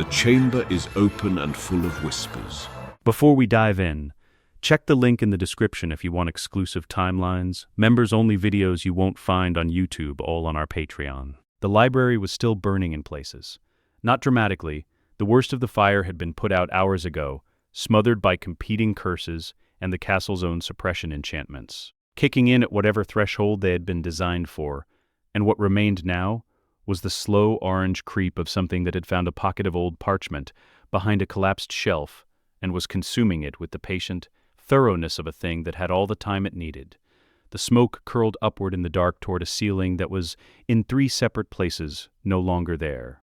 The chamber is open and full of whispers. Before we dive in, check the link in the description if you want exclusive timelines, members-only videos you won't find on YouTube, all on our Patreon. The library was still burning in places. Not dramatically, the worst of the fire had been put out hours ago, smothered by competing curses and the castle's own suppression enchantments, kicking in at whatever threshold they had been designed for, and what remained now was the slow orange creep of something that had found a pocket of old parchment behind a collapsed shelf and was consuming it with the patient thoroughness of a thing that had all the time it needed. The smoke curled upward in the dark toward a ceiling that was, in 3 separate places, no longer there.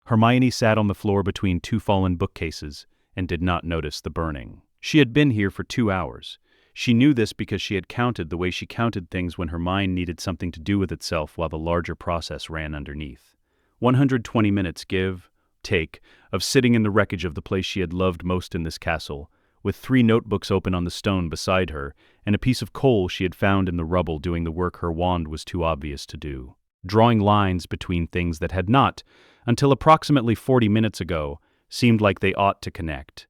Hermione sat on the floor between 2 fallen bookcases and did not notice the burning. She had been here for 2 hours. She knew this because she had counted the way she counted things when her mind needed something to do with itself while the larger process ran underneath. 120 minutes give, take, of sitting in the wreckage of the place she had loved most in this castle, with 3 notebooks open on the stone beside her, and a piece of coal she had found in the rubble doing the work her wand was too obvious to do. Drawing lines between things that had not, until approximately 40 minutes ago, seemed like they ought to connect.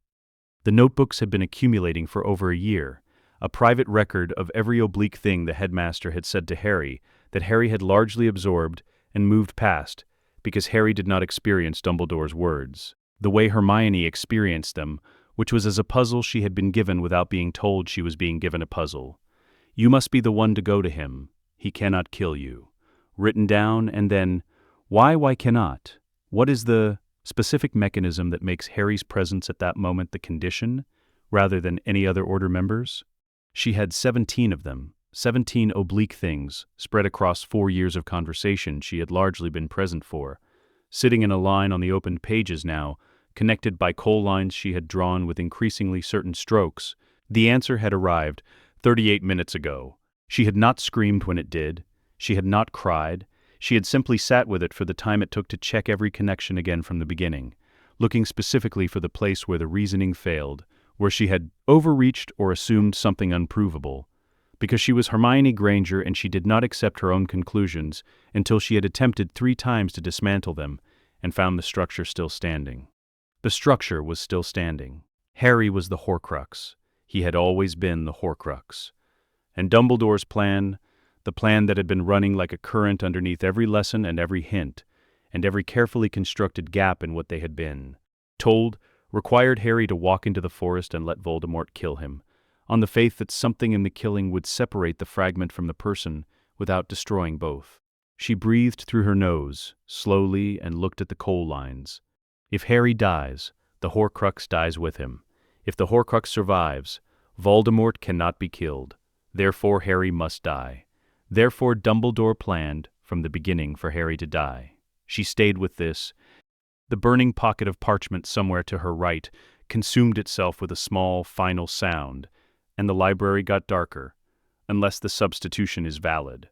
The notebooks had been accumulating for over a year, a private record of every oblique thing the headmaster had said to Harry that Harry had largely absorbed and moved past because Harry did not experience Dumbledore's words the way Hermione experienced them, which was as a puzzle she had been given without being told she was being given a puzzle. You must be the one to go to him. He cannot kill you. Written down, and then, why cannot? What is the specific mechanism that makes Harry's presence at that moment the condition, rather than any other Order members? She had 17 of them, 17 oblique things, spread across 4 years of conversation she had largely been present for, sitting in a line on the opened pages now, connected by coal lines she had drawn with increasingly certain strokes. The answer had arrived 38 minutes ago. She had not screamed when it did. She had not cried. She had simply sat with it for the time it took to check every connection again from the beginning, looking specifically for the place where the reasoning failed, where she had overreached or assumed something unprovable, because she was Hermione Granger and she did not accept her own conclusions until she had attempted 3 times to dismantle them and found the structure still standing. The structure was still standing. Harry was the Horcrux. He had always been the Horcrux. And Dumbledore's plan, the plan that had been running like a current underneath every lesson and every hint, and every carefully constructed gap in what they had been told, required Harry to walk into the forest and let Voldemort kill him, on the faith that something in the killing would separate the fragment from the person without destroying both. She breathed through her nose, slowly, and looked at the coal lines. If Harry dies, the Horcrux dies with him. If the Horcrux survives, Voldemort cannot be killed. Therefore Harry must die. Therefore Dumbledore planned, from the beginning, for Harry to die. She stayed with this. The burning pocket of parchment somewhere to her right consumed itself with a small, final sound, and the library got darker, unless the substitution is valid.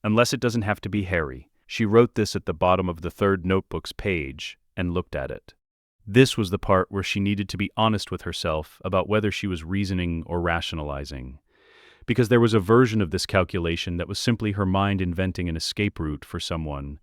Unless it doesn't have to be Harry. She wrote this at the bottom of the 3rd notebook's page and looked at it. This was the part where she needed to be honest with herself about whether she was reasoning or rationalizing, because there was a version of this calculation that was simply her mind inventing an escape route for someone.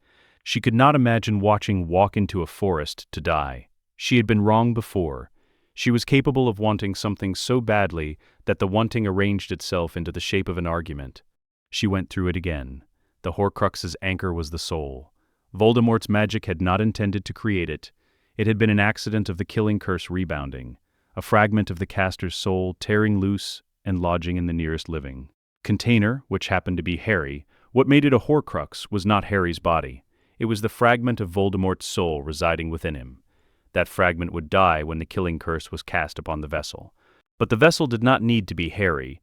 She could not imagine watching walk into a forest to die. She had been wrong before. She was capable of wanting something so badly that the wanting arranged itself into the shape of an argument. She went through it again. The Horcrux's anchor was the soul. Voldemort's magic had not intended to create it. It had been an accident of the killing curse rebounding, a fragment of the caster's soul tearing loose and lodging in the nearest living container, which happened to be Harry. What made it a Horcrux was not Harry's body. It was the fragment of Voldemort's soul residing within him. That fragment would die when the killing curse was cast upon the vessel. But the vessel did not need to be Harry.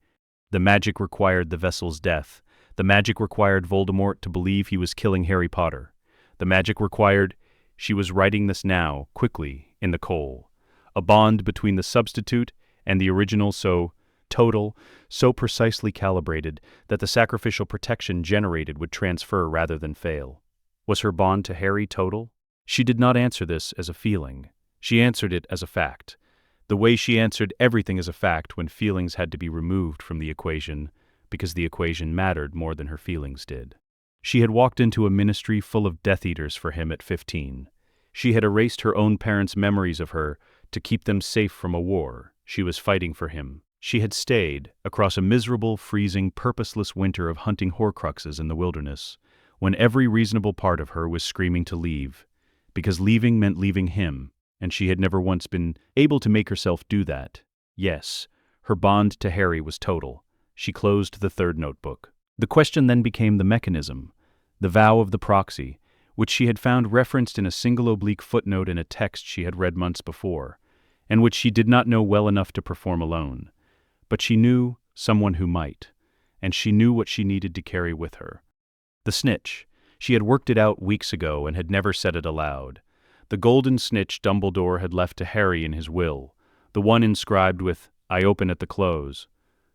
The magic required the vessel's death. The magic required Voldemort to believe he was killing Harry Potter. The magic required, she was writing this now, quickly, in the coal, a bond between the substitute and the original so total, so precisely calibrated that the sacrificial protection generated would transfer rather than fail. Was her bond to Harry total? She did not answer this as a feeling. She answered it as a fact. The way she answered everything as a fact when feelings had to be removed from the equation, because the equation mattered more than her feelings did. She had walked into a ministry full of Death Eaters for him at 15. She had erased her own parents' memories of her to keep them safe from a war she was fighting for him. She had stayed across a miserable, freezing, purposeless winter of hunting Horcruxes in the wilderness, when every reasonable part of her was screaming to leave, because leaving meant leaving him, and she had never once been able to make herself do that. Yes, her bond to Harry was total. She closed the third notebook. The question then became the mechanism, the vow of the proxy, which she had found referenced in a single oblique footnote in a text she had read months before, and which she did not know well enough to perform alone. But she knew someone who might, and she knew what she needed to carry with her. The snitch. She had worked it out weeks ago and had never said it aloud. The golden snitch Dumbledore had left to Harry in his will, the one inscribed with, "I open at the close."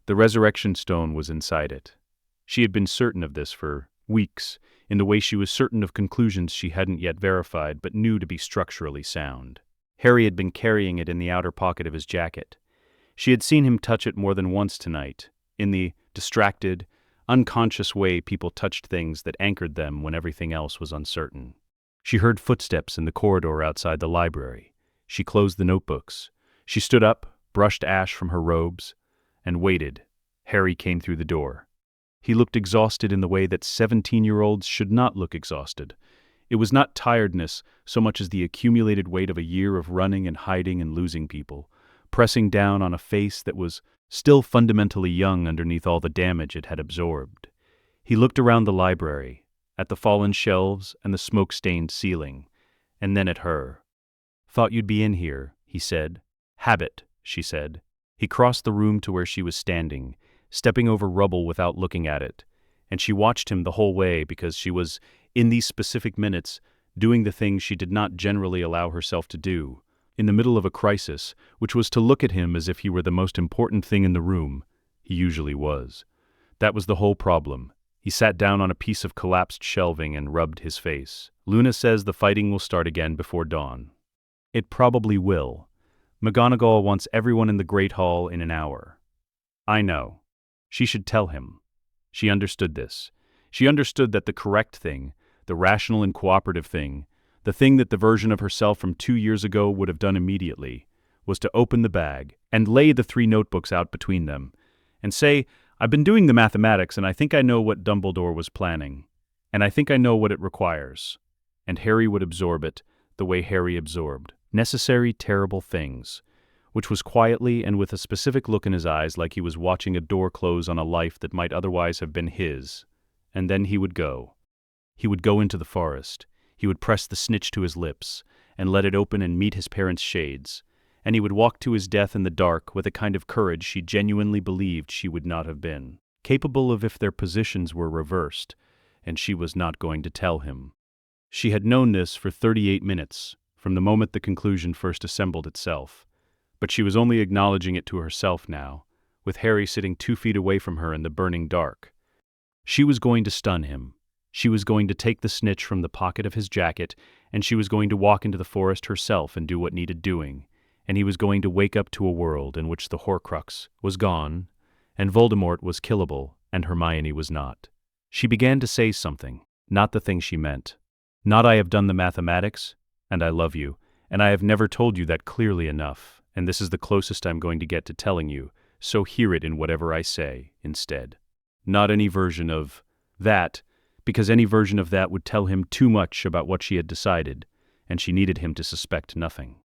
The resurrection stone was inside it. She had been certain of this for weeks, in the way she was certain of conclusions she hadn't yet verified but knew to be structurally sound. Harry had been carrying it in the outer pocket of his jacket. She had seen him touch it more than once tonight, in the distracted, unconscious way people touched things that anchored them when everything else was uncertain. She heard footsteps in the corridor outside the library. She closed the notebooks. She stood up, brushed ash from her robes, and waited. Harry came through the door. He looked exhausted in the way that 17-year-olds should not look exhausted. It was not tiredness so much as the accumulated weight of a year of running and hiding and losing people, pressing down on a face that was still fundamentally young underneath all the damage it had absorbed. He looked around the library, at the fallen shelves and the smoke-stained ceiling, and then at her. "Thought you'd be in here," he said. "Habit," she said. He crossed the room to where she was standing, stepping over rubble without looking at it, and she watched him the whole way because she was, in these specific minutes, doing the things she did not generally allow herself to do, in the middle of a crisis, which was to look at him as if he were the most important thing in the room. He usually was. That was the whole problem. He sat down on a piece of collapsed shelving and rubbed his face. "Luna says the fighting will start again before dawn." "It probably will. McGonagall wants everyone in the Great Hall in an hour." "I know." She should tell him. She understood this. She understood that the correct thing, the rational and cooperative thing, the thing that the version of herself from 2 years ago would have done immediately, was to open the bag and lay the 3 notebooks out between them and say, "I've been doing the mathematics and I think I know what Dumbledore was planning, and I think I know what it requires." And Harry would absorb it the way Harry absorbed necessary, terrible things, which was quietly and with a specific look in his eyes like he was watching a door close on a life that might otherwise have been his. And then he would go. He would go into the forest. He would press the snitch to his lips and let it open and meet his parents' shades, and he would walk to his death in the dark with a kind of courage she genuinely believed she would not have been capable of if their positions were reversed, and she was not going to tell him. She had known this for 38 minutes, from the moment the conclusion first assembled itself, but she was only acknowledging it to herself now, with Harry sitting 2 feet away from her in the burning dark. She was going to stun him. She was going to take the snitch from the pocket of his jacket, and she was going to walk into the forest herself and do what needed doing, and he was going to wake up to a world in which the Horcrux was gone, and Voldemort was killable, and Hermione was not. She began to say something, not the thing she meant. Not "I have done the mathematics, and I love you, and I have never told you that clearly enough, and this is the closest I'm going to get to telling you, so hear it in whatever I say, instead." Not any version of that, because any version of that would tell him too much about what she had decided, and she needed him to suspect nothing.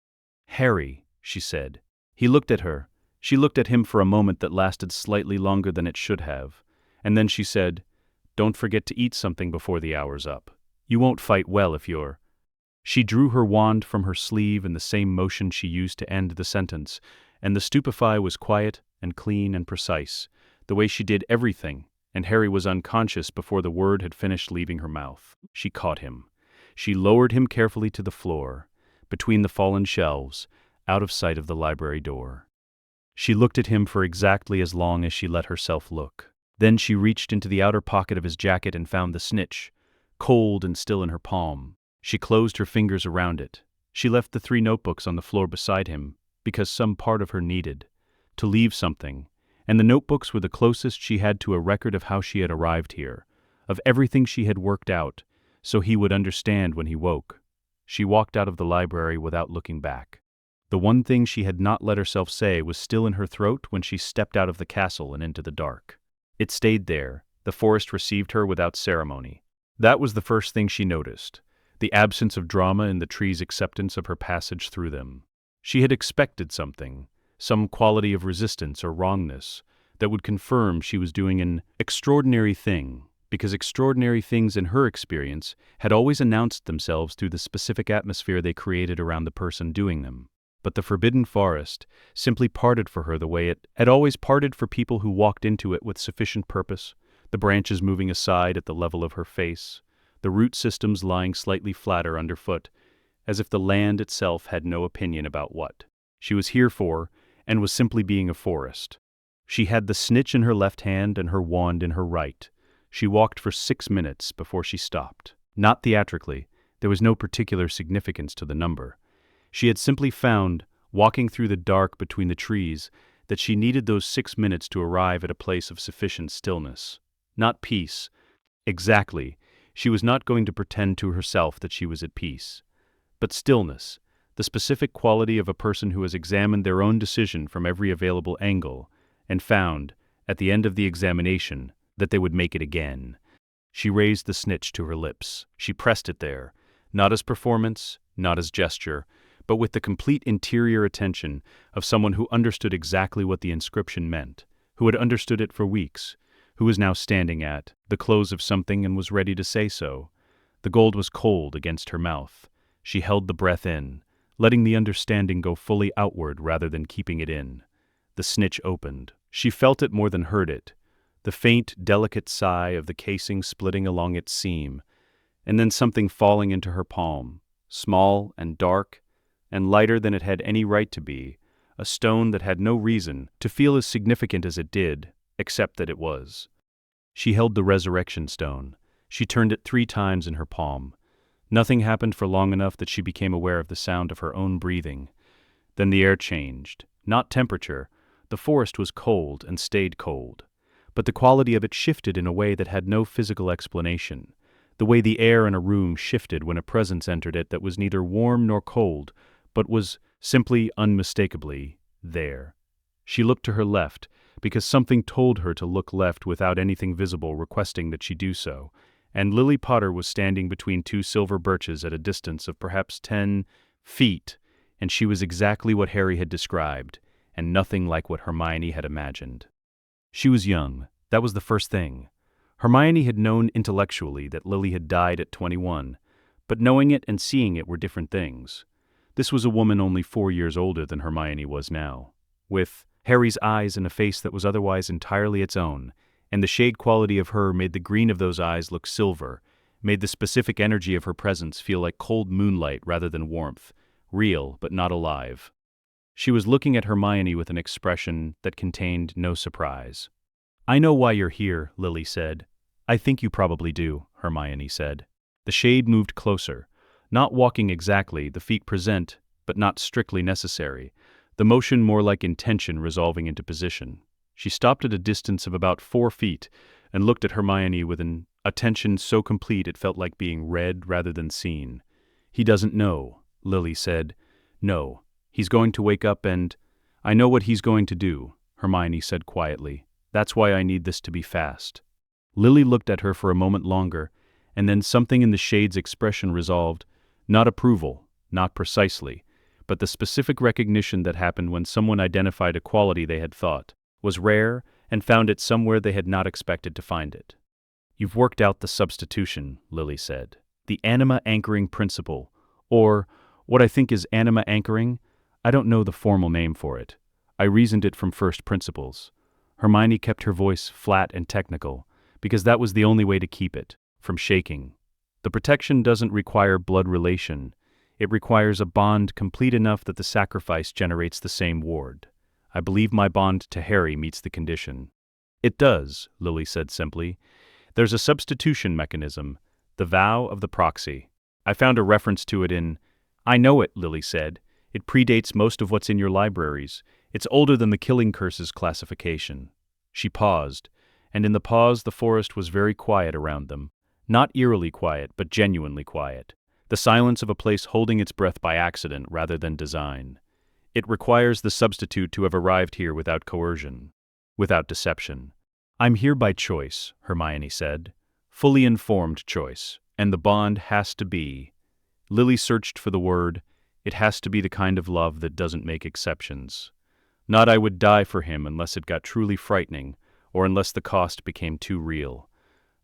"Harry," she said. He looked at her. She looked at him for a moment that lasted slightly longer than it should have, and then she said, "Don't forget to eat something before the hour's up. You won't fight well if you're—" She drew her wand from her sleeve in the same motion she used to end the sentence, and the stupefy was quiet and clean and precise, the way she did everything, and Harry was unconscious before the word had finished leaving her mouth. She caught him. She lowered him carefully to the floor, between the fallen shelves, out of sight of the library door. She looked at him for exactly as long as she let herself look. Then she reached into the outer pocket of his jacket and found the snitch, cold and still in her palm. She closed her fingers around it. She left the 3 notebooks on the floor beside him, because some part of her needed to leave something, and the notebooks were the closest she had to a record of how she had arrived here, of everything she had worked out, so he would understand when he woke. She walked out of the library without looking back. The one thing she had not let herself say was still in her throat when she stepped out of the castle and into the dark. It stayed there. The forest received her without ceremony. That was the first thing she noticed, the absence of drama in the tree's acceptance of her passage through them. She had expected something, some quality of resistance or wrongness, that would confirm she was doing an extraordinary thing, because extraordinary things in her experience had always announced themselves through the specific atmosphere they created around the person doing them. But the forbidden forest simply parted for her the way it had always parted for people who walked into it with sufficient purpose, the branches moving aside at the level of her face, the root systems lying slightly flatter underfoot, as if the land itself had no opinion about what she was here for and was simply being a forest. She had the snitch in her left hand and her wand in her right. She walked for 6 minutes before she stopped. Not theatrically, there was no particular significance to the number. She had simply found, walking through the dark between the trees, that she needed those 6 minutes to arrive at a place of sufficient stillness. Not peace. Exactly. She was not going to pretend to herself that she was at peace. But stillness, the specific quality of a person who has examined their own decision from every available angle, and found, at the end of the examination, that they would make it again. She raised the snitch to her lips. She pressed it there, not as performance, not as gesture, but with the complete interior attention of someone who understood exactly what the inscription meant, who had understood it for weeks, who was now standing at the close of something and was ready to say so. The gold was cold against her mouth. She held the breath in, letting the understanding go fully outward rather than keeping it in. The snitch opened. She felt it more than heard it, the faint, delicate sigh of the casing splitting along its seam, and then something falling into her palm, small and dark, and lighter than it had any right to be, a stone that had no reason to feel as significant as it did, except that it was. She held the resurrection stone. She turned it 3 times in her palm. Nothing happened for long enough that she became aware of the sound of her own breathing. Then the air changed. Not temperature. The forest was cold and stayed cold. But the quality of it shifted in a way that had no physical explanation. The way the air in a room shifted when a presence entered it that was neither warm nor cold, but was simply unmistakably there. She looked to her left, because something told her to look left without anything visible requesting that she do so, and Lily Potter was standing between 2 silver birches at a distance of perhaps 10 feet, and she was exactly what Harry had described, and nothing like what Hermione had imagined. She was young. That was the first thing. Hermione had known intellectually that Lily had died at 21, but knowing it and seeing it were different things. This was a woman only 4 years older than Hermione was now, with Harry's eyes and a face that was otherwise entirely its own, and the shade quality of her made the green of those eyes look silver, made the specific energy of her presence feel like cold moonlight rather than warmth, real but not alive. She was looking at Hermione with an expression that contained no surprise. "I know why you're here," Lily said. "I think you probably do," Hermione said. The shade moved closer, not walking exactly, the feet present, but not strictly necessary, the motion more like intention resolving into position. She stopped at a distance of about 4 feet and looked at Hermione with an attention so complete it felt like being read rather than seen. "He doesn't know," Lily said. "No, he's going to wake up and—" "I know what he's going to do," Hermione said quietly. "That's why I need this to be fast." Lily looked at her for a moment longer, and then something in the shade's expression resolved, not approval, not precisely, but the specific recognition that happened when someone identified a quality they had thought was rare and found it somewhere they had not expected to find it. "You've worked out the substitution," Lily said. "The anima anchoring principle, or what I think is anima anchoring. I don't know the formal name for it. I reasoned it from first principles." Hermione kept her voice flat and technical, because that was the only way to keep it from shaking. "The protection doesn't require blood relation. It requires a bond complete enough that the sacrifice generates the same ward. I believe my bond to Harry meets the condition." "It does," Lily said simply. "There's a substitution mechanism, the vow of the proxy. I found a reference to it in—" "I know it," Lily said. "It predates most of what's in your libraries. It's older than the Killing Curses classification." She paused, and in the pause the forest was very quiet around them. Not eerily quiet, but genuinely quiet. the silence of a place holding its breath by accident rather than design. It requires the substitute to have arrived here without coercion, without deception. I'm here by choice, Hermione said. Fully informed choice, and the bond has to be. Lily searched for the word. It has to be the kind of love that doesn't make exceptions. Not I would die for him unless it got truly frightening, or unless the cost became too real.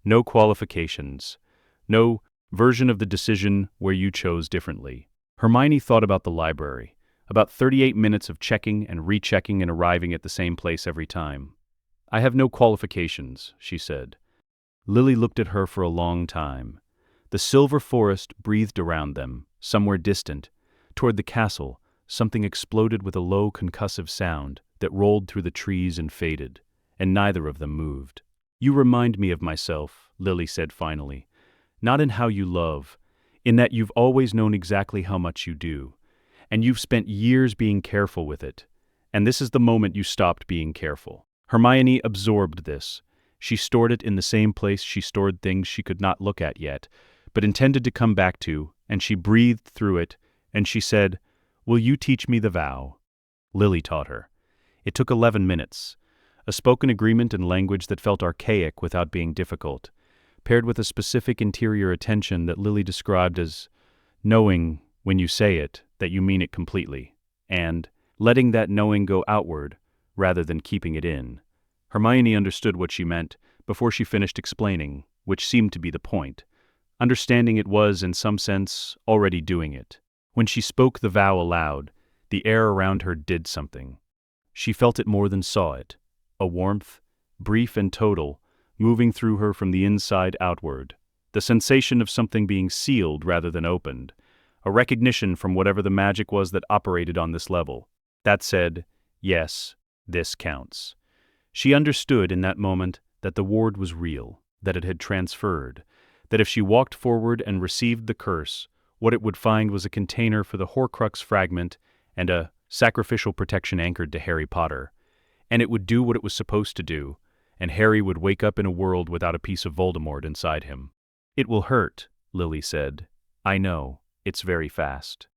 No qualifications. No version of the decision where you chose differently. Hermione thought about the library, about 38 minutes of checking and rechecking and arriving at the same place every time. I have no qualifications, she said. Lily looked at her for a long time. The silver forest breathed around them, somewhere distant. Toward the castle, something exploded with a low concussive sound that rolled through the trees and faded, and neither of them moved. You remind me of myself, Lily said finally. Not in how you love, in that you've always known exactly how much you do, and you've spent years being careful with it, and this is the moment you stopped being careful. Hermione absorbed this. She stored it in the same place she stored things she could not look at yet, but intended to come back to, and she breathed through it, and she said, "Will you teach me the vow?" Lily taught her. It took 11 minutes. A spoken agreement in language that felt archaic without being difficult, paired with a specific interior attention that Lily described as knowing, when you say it, that you mean it completely, and letting that knowing go outward rather than keeping it in. Hermione understood what she meant before she finished explaining, which seemed to be the point. Understanding it was, in some sense, already doing it. When she spoke the vow aloud, the air around her did something. She felt it more than saw it. A warmth, brief and total, moving through her from the inside outward. The sensation of something being sealed rather than opened. A recognition from whatever the magic was that operated on this level. That said, yes, this counts. She understood in that moment that the ward was real, that it had transferred, that if she walked forward and received the curse, what it would find was a container for the Horcrux fragment and a sacrificial protection anchored to Harry Potter. And it would do what it was supposed to do, and Harry would wake up in a world without a piece of Voldemort inside him. It will hurt, Lily said. I know, it's very fast.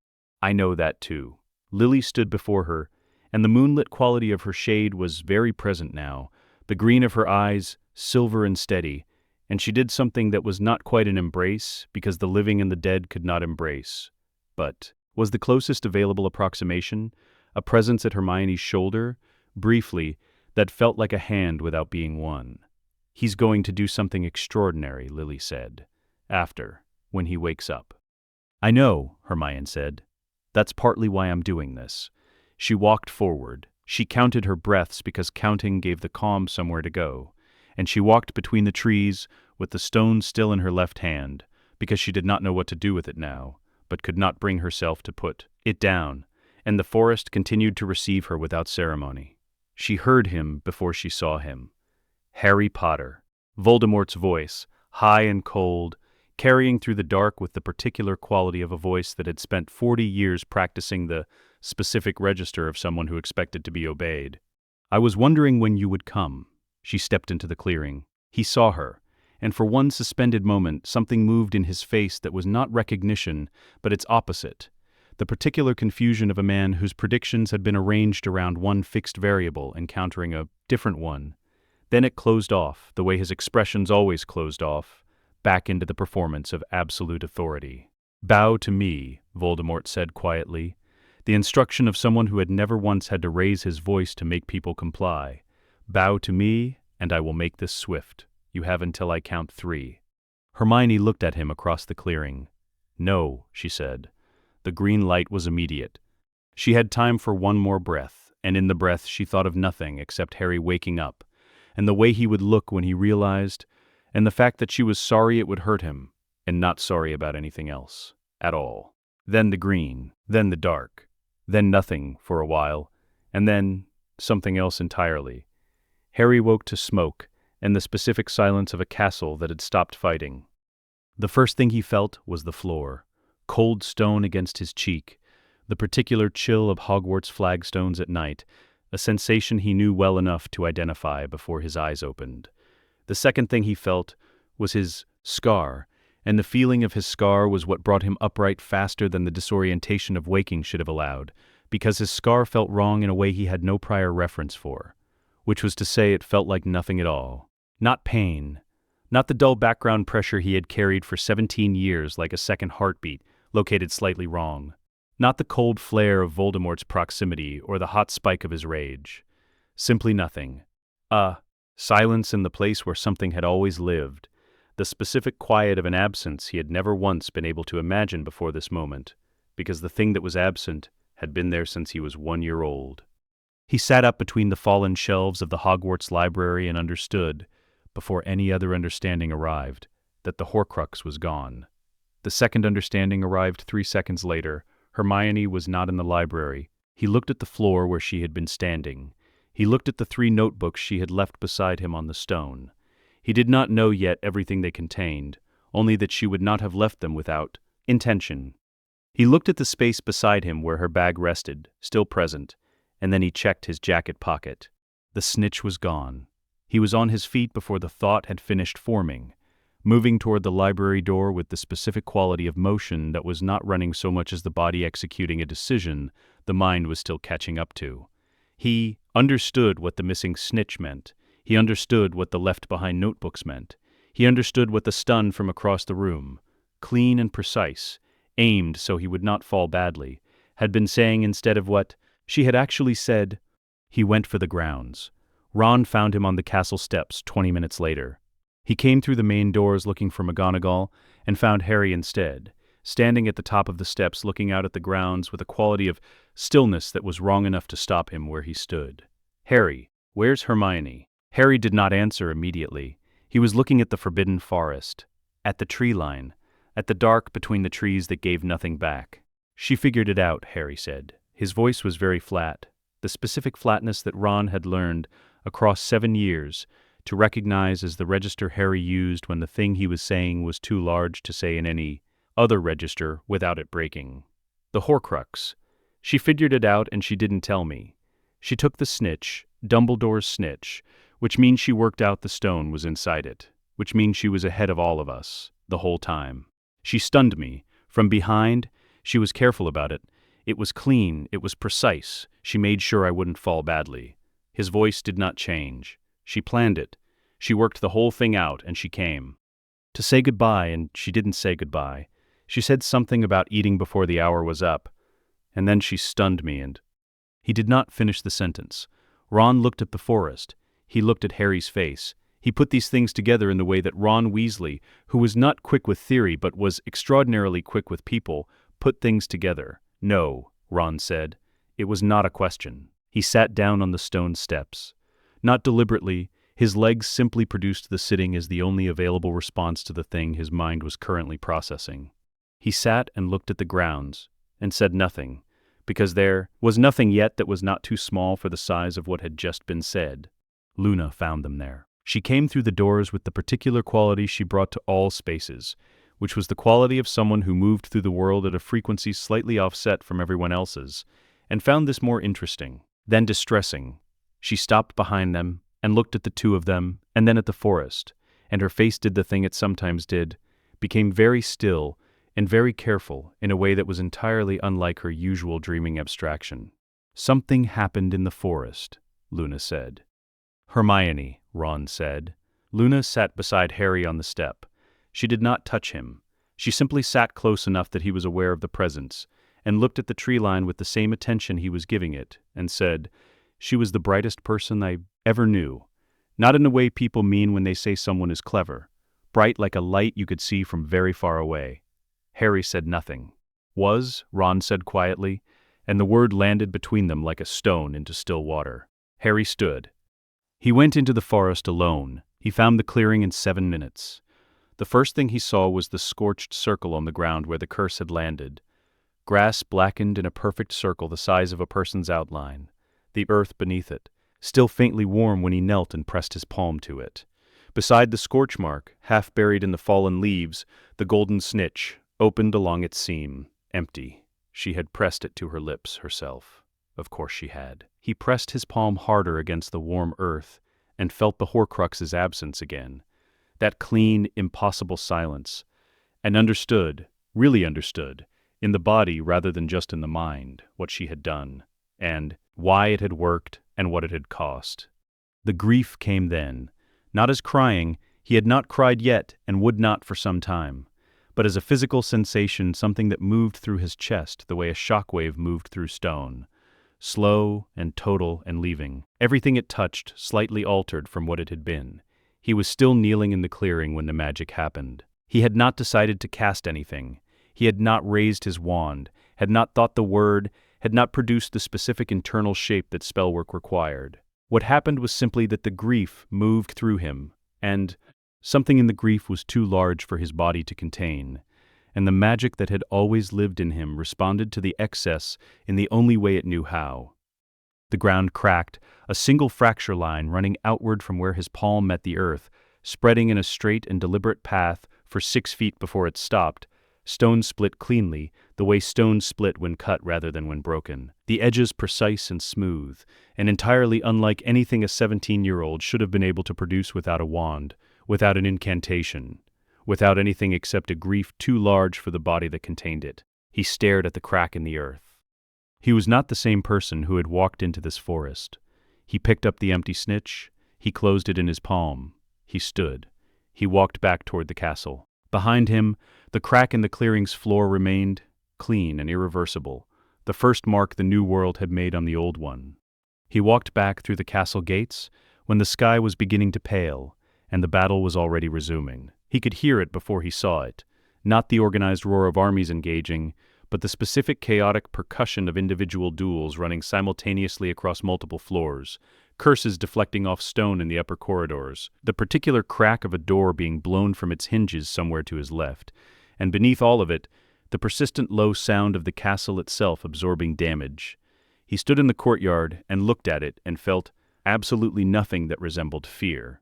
I know that too. Lily stood before her, and the moonlit quality of her shade was very present now, the green of her eyes silver and steady, and she did something that was not quite an embrace, because the living and the dead could not embrace, but was the closest available approximation, a presence at Hermione's shoulder, briefly, that felt like a hand without being one. He's going to do something extraordinary, Lily said, when he wakes up. I know, Hermione said. That's partly why I'm doing this. She walked forward. She counted her breaths because counting gave the calm somewhere to go, and she walked between the trees with the stone still in her left hand, because she did not know what to do with it now, but could not bring herself to put it down, and the forest continued to receive her without ceremony. She heard him before she saw him. Harry Potter. Voldemort's voice, high and cold, carrying through the dark with the particular quality of a voice that had spent 40 years practicing the specific register of someone who expected to be obeyed. I was wondering when you would come. She stepped into the clearing. He saw her, and for one suspended moment something moved in his face that was not recognition, but its opposite. The particular confusion of a man whose predictions had been arranged around one fixed variable encountering a different one. Then it closed off, the way his expressions always closed off, back into the performance of absolute authority. Bow to me, Voldemort said quietly, the instruction of someone who had never once had to raise his voice to make people comply. Bow to me, and I will make this swift. You have until I count 3. Hermione looked at him across the clearing. No, she said. The green light was immediate. She had time for one more breath, and in the breath she thought of nothing except Harry waking up, and the way he would look when he realized, and the fact that she was sorry it would hurt him, and not sorry about anything else, at all. Then the green, then the dark, then nothing for a while, and then something else entirely. Harry woke to smoke and the specific silence of a castle that had stopped fighting. The first thing he felt was the floor, cold stone against his cheek, the particular chill of Hogwarts flagstones at night, a sensation he knew well enough to identify before his eyes opened. The second thing he felt was his scar, and the feeling of his scar was what brought him upright faster than the disorientation of waking should have allowed, because his scar felt wrong in a way he had no prior reference for, which was to say it felt like nothing at all. Not pain, not the dull background pressure he had carried for 17 years like a second heartbeat, located slightly wrong. Not the cold flare of Voldemort's proximity or the hot spike of his rage. Simply nothing. Silence in the place where something had always lived. The specific quiet of an absence he had never once been able to imagine before this moment, because the thing that was absent had been there since he was 1 year old. He sat up between the fallen shelves of the Hogwarts library and understood, before any other understanding arrived, that the Horcrux was gone. The second understanding arrived 3 seconds later. Hermione was not in the library. He looked at the floor where she had been standing. He looked at the 3 notebooks she had left beside him on the stone. He did not know yet everything they contained, only that she would not have left them without intention. He looked at the space beside him where her bag rested, still present, and then he checked his jacket pocket. The snitch was gone. He was on his feet before the thought had finished forming, moving toward the library door with the specific quality of motion that was not running so much as the body executing a decision the mind was still catching up to. He understood what the missing snitch meant. He understood what the left-behind notebooks meant. He understood what the stun from across the room, clean and precise, aimed so he would not fall badly, had been saying instead of what she had actually said. He went for the grounds. Ron found him on the castle steps 20 minutes later. He came through the main doors looking for McGonagall and found Harry instead, standing at the top of the steps looking out at the grounds with a quality of stillness that was wrong enough to stop him where he stood. "Harry, where's Hermione?" Harry did not answer immediately. He was looking at the forbidden forest, at the tree line, at the dark between the trees that gave nothing back. "She figured it out," Harry said. His voice was very flat, the specific flatness that Ron had learned across 7 years to recognize as the register Harry used when the thing he was saying was too large to say in any other register without it breaking. "The Horcrux. She figured it out and she didn't tell me. She took the snitch, Dumbledore's snitch, which means she worked out the stone was inside it, which means she was ahead of all of us, the whole time. She stunned me. From behind, she was careful about it. It was clean, it was precise. She made sure I wouldn't fall badly." His voice did not change. "She planned it. She worked the whole thing out, and she came to say goodbye, and she didn't say goodbye. She said something about eating before the hour was up, and then she stunned me and—" He did not finish the sentence. Ron looked at the forest. He looked at Harry's face. He put these things together in the way that Ron Weasley, who was not quick with theory but was extraordinarily quick with people, put things together. "No," Ron said. It was not a question. He sat down on the stone steps. Not deliberately, his legs simply produced the sitting as the only available response to the thing his mind was currently processing. He sat and looked at the grounds, and said nothing, because there was nothing yet that was not too small for the size of what had just been said. Luna found them there. She came through the doors with the particular quality she brought to all spaces, which was the quality of someone who moved through the world at a frequency slightly offset from everyone else's, and found this more interesting than distressing. She stopped behind them, and looked at the 2 of them, and then at the forest, and her face did the thing it sometimes did, became very still and very careful in a way that was entirely unlike her usual dreaming abstraction. "Something happened in the forest," Luna said. "Hermione," Ron said. Luna sat beside Harry on the step. She did not touch him. She simply sat close enough that he was aware of the presence, and looked at the tree line with the same attention he was giving it, and said, "She was the brightest person I ever knew. Not in the way people mean when they say someone is clever. Bright like a light you could see from very far away." Harry said nothing. "Was," Ron said quietly, and the word landed between them like a stone into still water. Harry stood. He went into the forest alone. He found the clearing in 7 minutes. The first thing he saw was the scorched circle on the ground where the curse had landed. Grass blackened in a perfect circle the size of a person's outline. The earth beneath it, still faintly warm when he knelt and pressed his palm to it. Beside the scorch mark, half buried in the fallen leaves, the golden snitch opened along its seam, empty. She had pressed it to her lips herself. Of course she had. He pressed his palm harder against the warm earth and felt the Horcrux's absence again. That clean, impossible silence. and understood, really understood, in the body rather than just in the mind, what she had done, and why it had worked and what it had cost. The grief came then, not as crying. He had not cried yet and would not for some time, but as a physical sensation, something that moved through his chest the way a shockwave moved through stone, slow and total and leaving. Everything it touched slightly altered from what it had been. He was still kneeling in the clearing when the magic happened. He had not decided to cast anything. He had not raised his wand, had not thought the word, had not produced the specific internal shape that spellwork required. What happened was simply that the grief moved through him, and something in the grief was too large for his body to contain, and the magic that had always lived in him responded to the excess in the only way it knew how. The ground cracked, a single fracture line running outward from where his palm met the earth, spreading in a straight and deliberate path for 6 feet before it stopped. Stone split cleanly, the way stones split when cut rather than when broken. The edges precise and smooth, and entirely unlike anything a 17-year-old should have been able to produce without a wand, without an incantation, without anything except a grief too large for the body that contained it. He stared at the crack in the earth. He was not the same person who had walked into this forest. He picked up the empty snitch. He closed it in his palm. He stood. He walked back toward the castle. Behind him, the crack in the clearing's floor remained clean and irreversible, the first mark the new world had made on the old one. He walked back through the castle gates when the sky was beginning to pale, and the battle was already resuming. He could hear it before he saw it, not the organized roar of armies engaging, but the specific chaotic percussion of individual duels running simultaneously across multiple floors, curses deflecting off stone in the upper corridors, the particular crack of a door being blown from its hinges somewhere to his left, and beneath all of it, the persistent low sound of the castle itself absorbing damage. He stood in the courtyard and looked at it and felt absolutely nothing that resembled fear.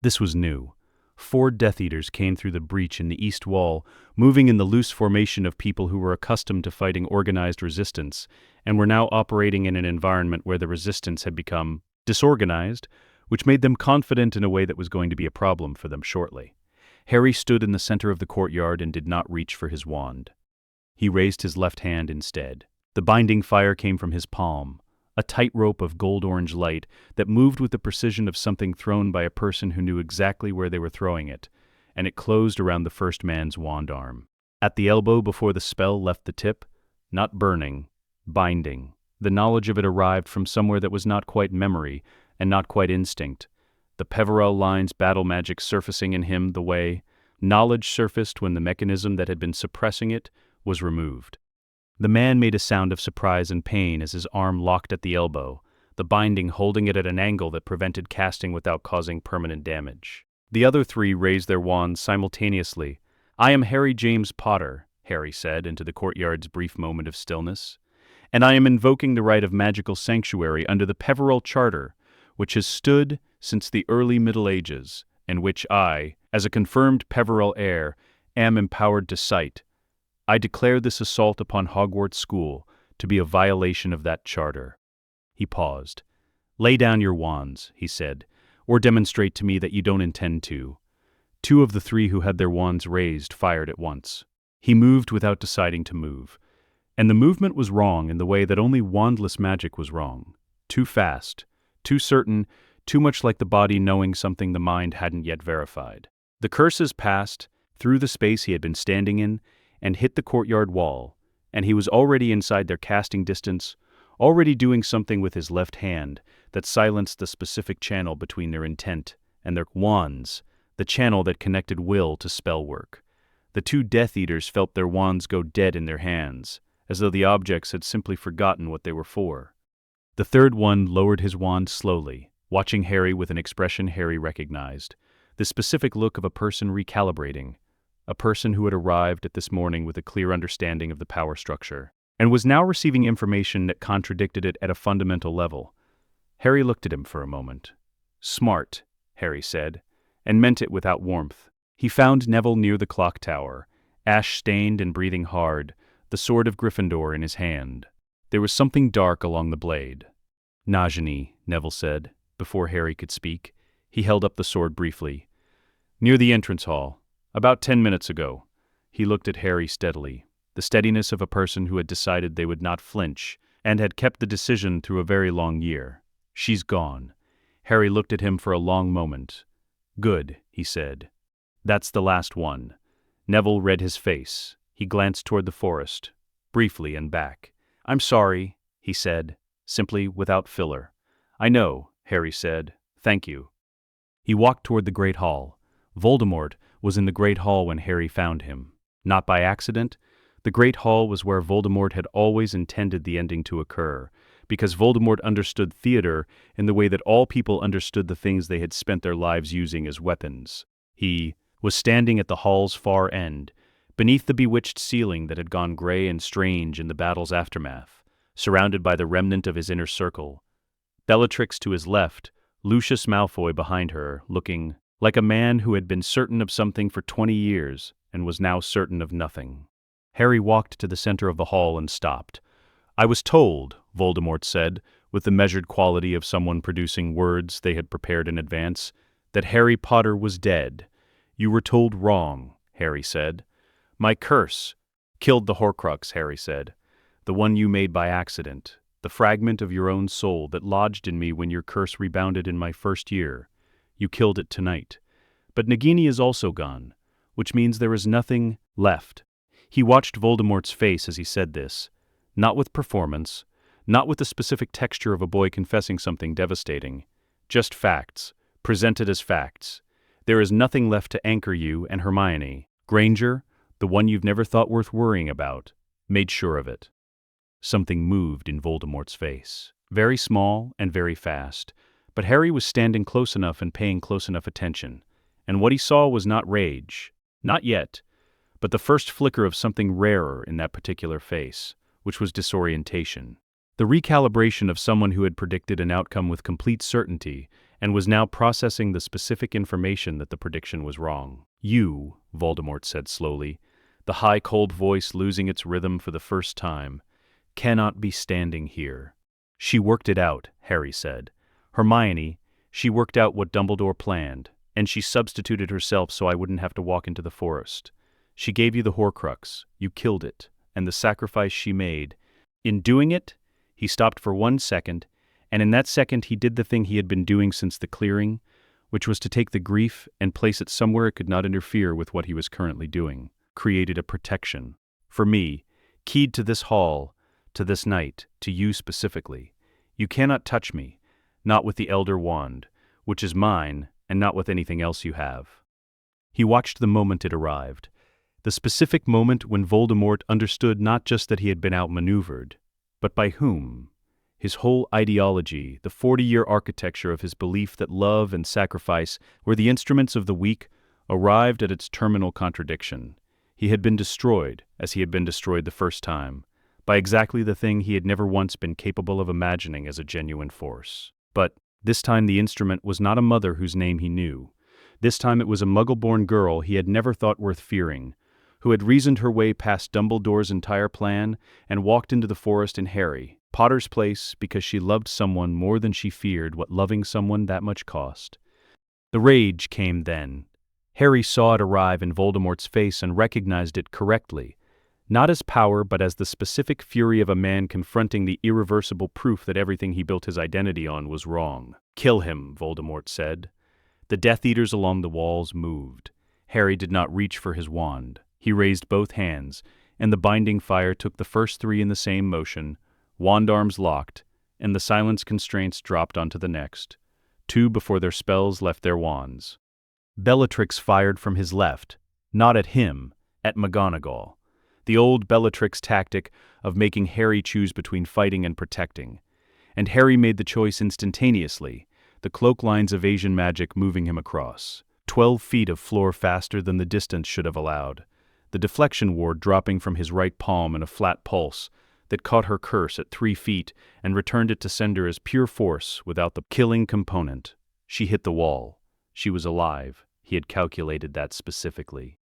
This was new. 4 Death Eaters came through the breach in the east wall, moving in the loose formation of people who were accustomed to fighting organized resistance, and were now operating in an environment where the resistance had become disorganized, which made them confident in a way that was going to be a problem for them shortly. Harry stood in the center of the courtyard and did not reach for his wand. He raised his left hand instead. The binding fire came from his palm, a tight rope of gold-orange light that moved with the precision of something thrown by a person who knew exactly where they were throwing it, and it closed around the first man's wand arm. At the elbow before the spell left the tip, not burning, binding. The knowledge of it arrived from somewhere that was not quite memory and not quite instinct. The Peverell line's battle magic surfacing in him the way knowledge surfaced when the mechanism that had been suppressing it was removed. The man made a sound of surprise and pain as his arm locked at the elbow, the binding holding it at an angle that prevented casting without causing permanent damage. The other 3 raised their wands simultaneously. "I am Harry James Potter," Harry said into the courtyard's brief moment of stillness, "and I am invoking the right of magical sanctuary under the Peverell Charter, which has stood since the early Middle Ages, and which I, as a confirmed Peverell heir, am empowered to cite. I declare this assault upon Hogwarts School to be a violation of that charter." He paused. "Lay down your wands," he said, "or demonstrate to me that you don't intend to." 2 of the 3 who had their wands raised fired at once. He moved without deciding to move. And the movement was wrong in the way that only wandless magic was wrong. Too fast, too certain, too much like the body knowing something the mind hadn't yet verified. The curses passed through the space he had been standing in and hit the courtyard wall, and he was already inside their casting distance, already doing something with his left hand that silenced the specific channel between their intent and their wands, the channel that connected will to spellwork. The 2 Death Eaters felt their wands go dead in their hands, as though the objects had simply forgotten what they were for. The 3rd one lowered his wand slowly, watching Harry with an expression Harry recognized, the specific look of a person recalibrating, a person who had arrived at this morning with a clear understanding of the power structure, and was now receiving information that contradicted it at a fundamental level. Harry looked at him for a moment. "Smart," Harry said, and meant it without warmth. He found Neville near the clock tower, ash-stained and breathing hard, the sword of Gryffindor in his hand. There was something dark along the blade. "Nagini," Neville said, before Harry could speak. He held up the sword briefly. "Near the entrance hall. About 10 minutes ago. He looked at Harry steadily, the steadiness of a person who had decided they would not flinch and had kept the decision through a very long year. "She's gone." Harry looked at him for a long moment. "Good," he said. "That's the last one." Neville read his face. He glanced toward the forest, briefly and back. "I'm sorry," he said, simply, without filler. "I know," Harry said. "Thank you." He walked toward the Great Hall. Voldemort was in the Great Hall when Harry found him. Not by accident. The Great Hall was where Voldemort had always intended the ending to occur, because Voldemort understood theater in the way that all people understood the things they had spent their lives using as weapons. He was standing at the hall's far end, beneath the bewitched ceiling that had gone gray and strange in the battle's aftermath, surrounded by the remnant of his inner circle. Bellatrix to his left, Lucius Malfoy behind her, looking like a man who had been certain of something for 20 years and was now certain of nothing. Harry walked to the center of the hall and stopped. "I was told," Voldemort said, with the measured quality of someone producing words they had prepared in advance, "that Harry Potter was dead." "You were told wrong," Harry said. "My curse killed the Horcrux," Harry said. "The one you made by accident, the fragment of your own soul that lodged in me when your curse rebounded in my first year. You killed it tonight. But Nagini is also gone, which means there is nothing left." He watched Voldemort's face as he said this, not with performance, not with the specific texture of a boy confessing something devastating, just facts, presented as facts. "There is nothing left to anchor you and Hermione. Granger, the one you've never thought worth worrying about, made sure of it." Something moved in Voldemort's face, very small and very fast, but Harry was standing close enough and paying close enough attention, and what he saw was not rage, not yet, but the first flicker of something rarer in that particular face, which was disorientation. The recalibration of someone who had predicted an outcome with complete certainty and was now processing the specific information that the prediction was wrong. "You," Voldemort said slowly, the high, cold voice losing its rhythm for the first time, "cannot be standing here." "She worked it out," Harry said. "Hermione, she worked out what Dumbledore planned, and she substituted herself so I wouldn't have to walk into the forest. She gave you the Horcrux, you killed it, and the sacrifice she made. In doing it," he stopped for 1 second, and in that second he did the thing he had been doing since the clearing, which was to take the grief and place it somewhere it could not interfere with what he was currently doing. Created a protection. For me, keyed to this hall, to this night, to you specifically. You cannot touch me, not with the Elder Wand, which is mine, and not with anything else you have. He watched the moment it arrived. The specific moment when Voldemort understood not just that he had been outmaneuvered, but by whom. His whole ideology, the 40-year architecture of his belief that love and sacrifice were the instruments of the weak, arrived at its terminal contradiction. He had been destroyed, as he had been destroyed the first time, by exactly the thing he had never once been capable of imagining as a genuine force. But this time the instrument was not a mother whose name he knew. This time it was a Muggle-born girl he had never thought worth fearing, who had reasoned her way past Dumbledore's entire plan and walked into the forest in Harry Potter's place because she loved someone more than she feared what loving someone that much cost. The rage came then. Harry saw it arrive in Voldemort's face and recognized it correctly, not as power but as the specific fury of a man confronting the irreversible proof that everything he built his identity on was wrong. "Kill him," Voldemort said. The Death Eaters along the walls moved. Harry did not reach for his wand. He raised both hands, and the binding fire took the first 3 in the same motion, wand arms locked, and the silence constraints dropped onto the next, 2 before their spells left their wands. Bellatrix fired from his left, not at him, at McGonagall. The old Bellatrix tactic of making Harry choose between fighting and protecting. And Harry made the choice instantaneously, the cloak line's evasion magic moving him across. 12 feet of floor faster than the distance should have allowed. The deflection ward dropping from his right palm in a flat pulse that caught her curse at 3 feet and returned it to sender as pure force without the killing component. She hit the wall. She was alive. He had calculated that specifically.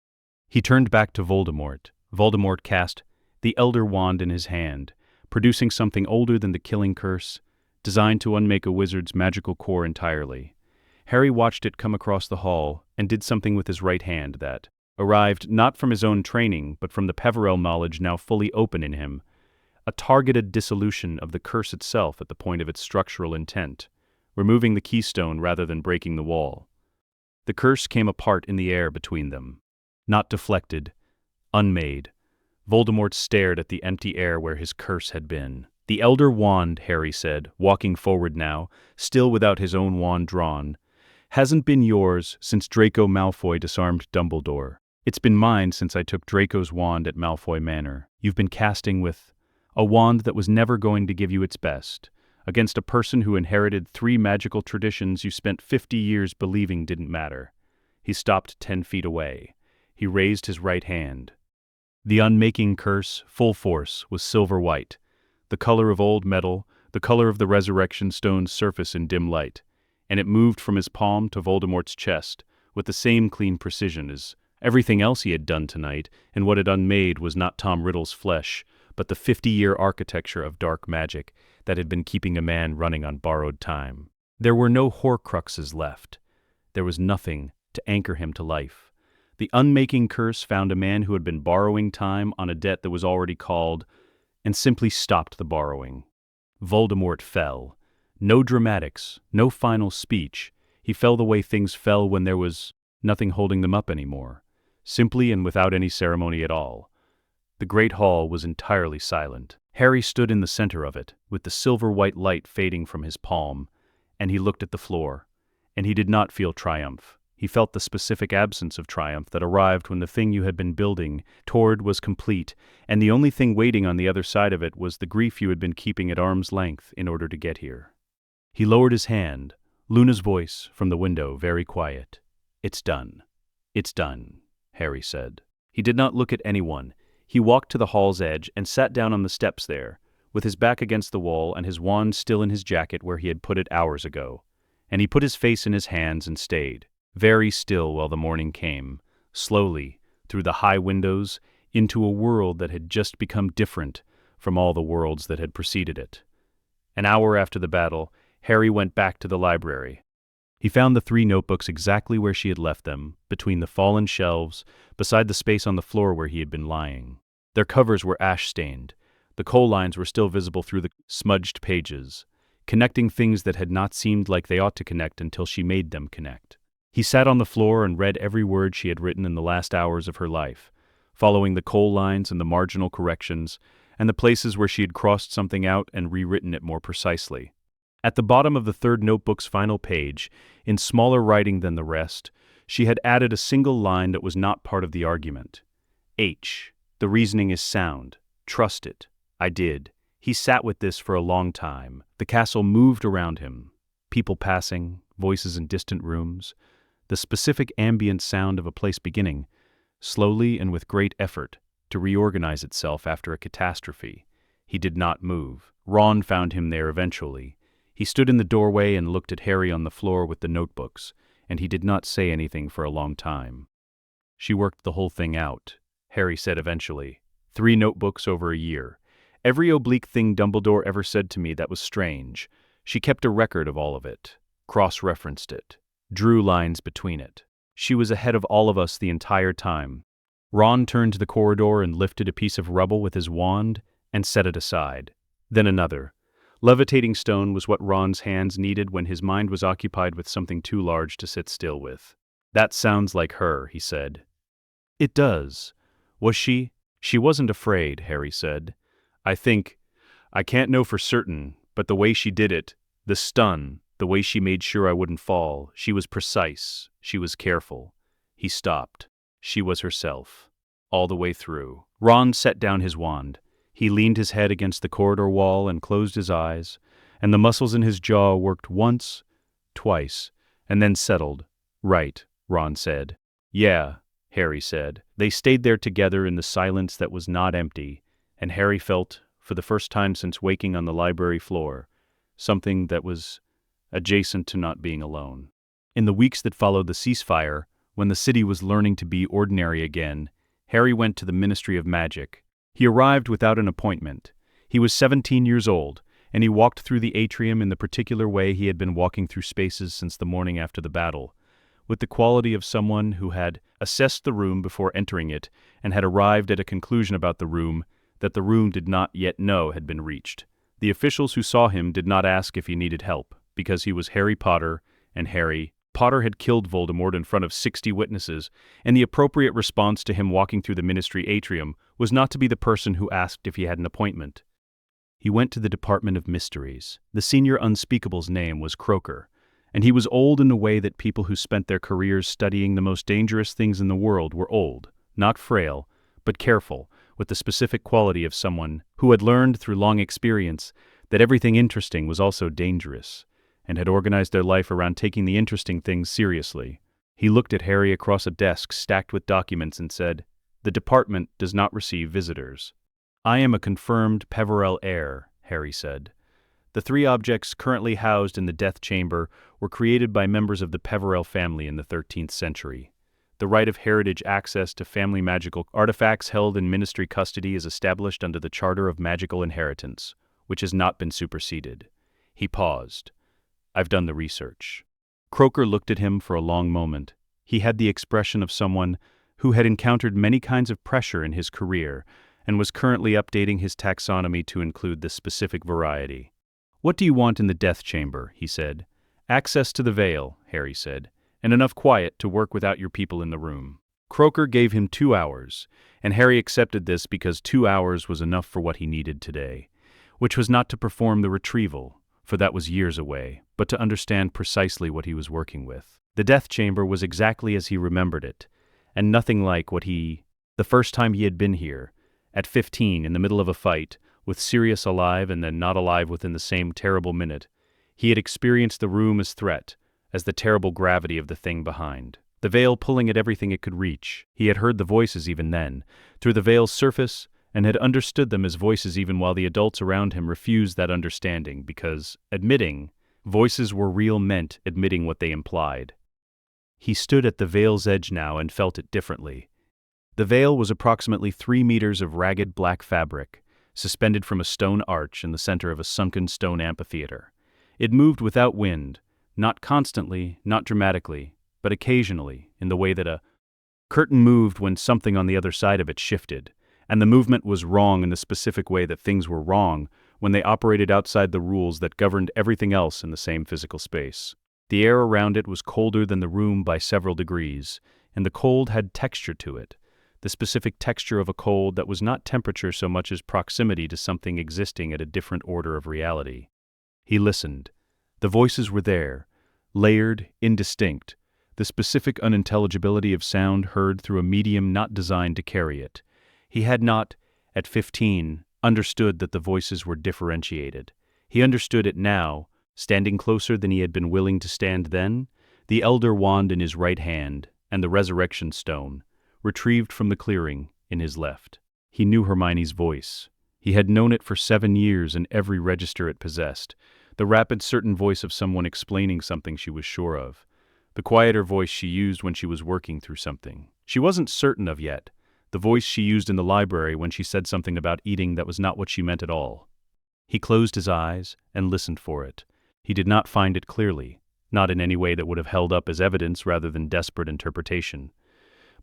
He turned back to Voldemort. Voldemort cast the Elder Wand in his hand, producing something older than the killing curse, designed to unmake a wizard's magical core entirely. Harry watched it come across the hall and did something with his right hand that, arrived not from his own training, but from the Peverell knowledge now fully open in him, a targeted dissolution of the curse itself at the point of its structural intent, removing the keystone rather than breaking the wall. The curse came apart in the air between them. Not deflected, unmade, Voldemort stared at the empty air where his curse had been. "The Elder Wand," Harry said, walking forward now, still without his own wand drawn, "hasn't been yours since Draco Malfoy disarmed Dumbledore. It's been mine since I took Draco's wand at Malfoy Manor. You've been casting with a wand that was never going to give you its best, against a person who inherited 3 magical traditions you spent 50 years believing didn't matter." He stopped 10 feet away. He raised his right hand. The unmaking curse, full force, was silver-white, the color of old metal, the color of the resurrection stone's surface in dim light, and it moved from his palm to Voldemort's chest with the same clean precision as everything else he had done tonight, and what it unmade was not Tom Riddle's flesh, but the 50-year architecture of dark magic that had been keeping a man running on borrowed time. There were no Horcruxes left. There was nothing to anchor him to life. The unmaking curse found a man who had been borrowing time on a debt that was already called, and simply stopped the borrowing. Voldemort fell. No dramatics, no final speech. He fell the way things fell when there was nothing holding them up anymore, simply and without any ceremony at all. The great hall was entirely silent. Harry stood in the center of it, with the silver-white light fading from his palm, and he looked at the floor, and he did not feel triumph. He felt the specific absence of triumph that arrived when the thing you had been building toward was complete, and the only thing waiting on the other side of it was the grief you had been keeping at arm's length in order to get here. He lowered his hand, Luna's voice from the window very quiet. "It's done. It's done," Harry said. He did not look at anyone. He walked to the hall's edge and sat down on the steps there, with his back against the wall and his wand still in his jacket where he had put it hours ago. And he put his face in his hands and stayed, very still while the morning came, slowly, through the high windows, into a world that had just become different from all the worlds that had preceded it. An hour after the battle, Harry went back to the library. He found the 3 notebooks exactly where she had left them, between the fallen shelves, beside the space on the floor where he had been lying. Their covers were ash-stained. The coal lines were still visible through the smudged pages, connecting things that had not seemed like they ought to connect until she made them connect. He sat on the floor and read every word she had written in the last hours of her life, following the coal lines and the marginal corrections, and the places where she had crossed something out and rewritten it more precisely. At the bottom of the 3rd notebook's final page, in smaller writing than the rest, she had added a single line that was not part of the argument. "H. The reasoning is sound. Trust it." I did. He sat with this for a long time. The castle moved around him. People passing, voices in distant rooms, the specific ambient sound of a place beginning, slowly and with great effort, to reorganize itself after a catastrophe. He did not move. Ron found him there eventually. He stood in the doorway and looked at Harry on the floor with the notebooks, and he did not say anything for a long time. "She worked the whole thing out," Harry said eventually. 3 notebooks over a year. "Every oblique thing Dumbledore ever said to me that was strange. She kept a record of all of it, cross-referenced it, drew lines between it. She was ahead of all of us the entire time." Ron turned to the corridor and lifted a piece of rubble with his wand and set it aside. Then another. Levitating stone was what Ron's hands needed when his mind was occupied with something too large to sit still with. "That sounds like her," he said. "It does. Was she?" "She wasn't afraid," Harry said. I can't know for certain, but the way she did it, the stun, the way she made sure I wouldn't fall, she was precise, she was careful." He stopped. She was herself. All the way through. Ron set down his wand. He leaned his head against the corridor wall and closed his eyes, and the muscles in his jaw worked once, twice, and then settled. "Right," Ron said. "Yeah," Harry said. They stayed there together in the silence that was not empty, and Harry felt, for the first time since waking on the library floor, something that was adjacent to not being alone. In the weeks that followed the ceasefire, when the city was learning to be ordinary again, Harry went to the Ministry of Magic. He arrived without an appointment. He was 17 years old, and he walked through the atrium in the particular way he had been walking through spaces since the morning after the battle, with the quality of someone who had assessed the room before entering it and had arrived at a conclusion about the room that the room did not yet know had been reached. The officials who saw him did not ask if he needed help, because he was Harry Potter, and Harry Potter had killed Voldemort in front of 60 witnesses, and the appropriate response to him walking through the Ministry atrium was not to be the person who asked if he had an appointment. He went to the Department of Mysteries. The senior unspeakable's name was Croaker, and he was old in the way that people who spent their careers studying the most dangerous things in the world were old, not frail, but careful, with the specific quality of someone who had learned through long experience that everything interesting was also dangerous, and had organized their life around taking the interesting things seriously. He looked at Harry across a desk stacked with documents and said, "The department does not receive visitors." "I am a confirmed Peverell heir," Harry said. The 3 objects currently housed in the Death Chamber were created by members of the Peverell family in the 13th century. The right of heritage access to family magical artifacts held in ministry custody is established under the Charter of Magical Inheritance, which has not been superseded. He paused. "I've done the research." Croaker looked at him for a long moment. He had the expression of someone who had encountered many kinds of pressure in his career and was currently updating his taxonomy to include this specific variety. "What do you want in the Death Chamber?" he said. "Access to the veil," Harry said, "and enough quiet to work without your people in the room." Croaker gave him 2 hours, and Harry accepted this because 2 hours was enough for what he needed today, which was not to perform the retrieval, for that was years away, but to understand precisely what he was working with. The Death Chamber was exactly as he remembered it, and nothing like the first time he had been here, at 15, in the middle of a fight, with Sirius alive and then not alive within the same terrible minute. He had experienced the room as threat, as the terrible gravity of the thing behind. The veil pulling at everything it could reach. He had heard the voices even then, through the veil's surface, and had understood them as voices even while the adults around him refused that understanding because, admitting, voices were real meant admitting what they implied. He stood at the veil's edge now and felt it differently. The veil was approximately 3 meters of ragged black fabric, suspended from a stone arch in the center of a sunken stone amphitheater. It moved without wind, not constantly, not dramatically, but occasionally, in the way that a curtain moved when something on the other side of it shifted, and the movement was wrong in the specific way that things were wrong when they operated outside the rules that governed everything else in the same physical space. The air around it was colder than the room by several degrees, and the cold had texture to it, the specific texture of a cold that was not temperature so much as proximity to something existing at a different order of reality. He listened. The voices were there, layered, indistinct, the specific unintelligibility of sound heard through a medium not designed to carry it. He had not, at 15, understood that the voices were differentiated. He understood it now, standing closer than he had been willing to stand then, the Elder Wand in his right hand, and the Resurrection Stone, retrieved from the clearing, in his left. He knew Hermione's voice. He had known it for 7 years in every register it possessed, the rapid, certain voice of someone explaining something she was sure of, the quieter voice she used when she was working through something she wasn't certain of yet, the voice she used in the library when she said something about eating that was not what she meant at all. He closed his eyes and listened for it. He did not find it clearly, not in any way that would have held up as evidence rather than desperate interpretation.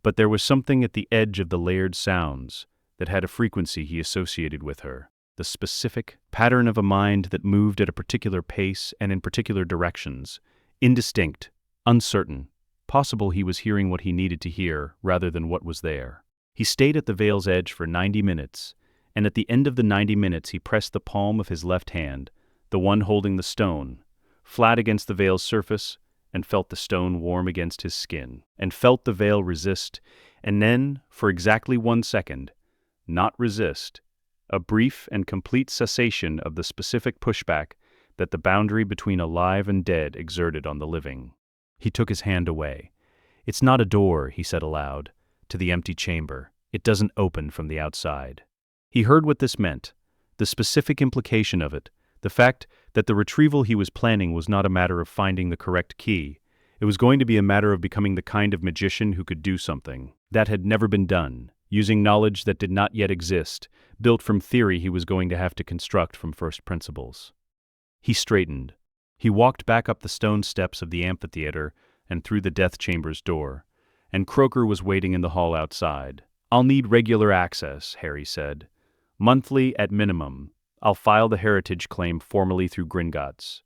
But there was something at the edge of the layered sounds that had a frequency he associated with her, the specific pattern of a mind that moved at a particular pace and in particular directions, indistinct, uncertain. Possible he was hearing what he needed to hear rather than what was there. He stayed at the veil's edge for 90 minutes, and at the end of the 90 minutes he pressed the palm of his left hand, the one holding the stone, flat against the veil's surface, and felt the stone warm against his skin, and felt the veil resist, and then, for exactly 1 second, not resist, a brief and complete cessation of the specific pushback that the boundary between alive and dead exerted on the living. He took his hand away. "It's not a door," he said aloud, to the empty chamber. "It doesn't open from the outside." He heard what this meant, the specific implication of it, the fact that the retrieval he was planning was not a matter of finding the correct key. It was going to be a matter of becoming the kind of magician who could do something that had never been done, using knowledge that did not yet exist, built from theory he was going to have to construct from first principles. He straightened. He walked back up the stone steps of the amphitheater, and through the death chamber's door, and Croaker was waiting in the hall outside. "I'll need regular access," Harry said. "Monthly at minimum. I'll file the heritage claim formally through Gringotts."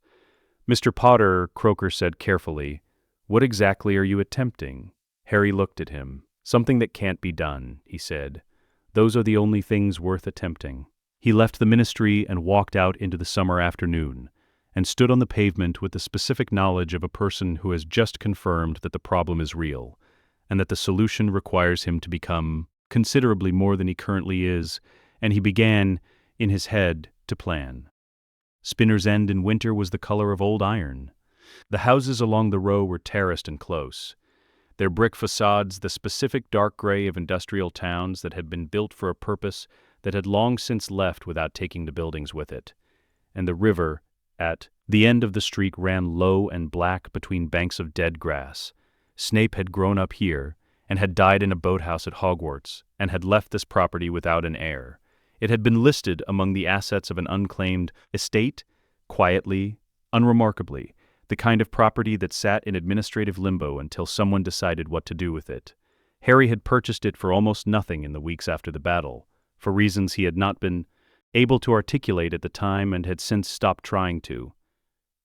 "Mr. Potter," Croaker said carefully, "what exactly are you attempting?" Harry looked at him. "Something that can't be done," he said. "Those are the only things worth attempting." He left the ministry and walked out into the summer afternoon, and stood on the pavement with the specific knowledge of a person who has just confirmed that the problem is real, and that the solution requires him to become considerably more than he currently is, and he began, in his head, to plan. Spinner's End in winter was the color of old iron. The houses along the row were terraced and close, their brick facades the specific dark gray of industrial towns that had been built for a purpose that had long since left without taking the buildings with it. And the river, at the end of the street, ran low and black between banks of dead grass. Snape had grown up here, and had died in a boathouse at Hogwarts, and had left this property without an heir. It had been listed among the assets of an unclaimed estate, quietly, unremarkably, the kind of property that sat in administrative limbo until someone decided what to do with it. Harry had purchased it for almost nothing in the weeks after the battle, for reasons he had not been able to articulate at the time and had since stopped trying to.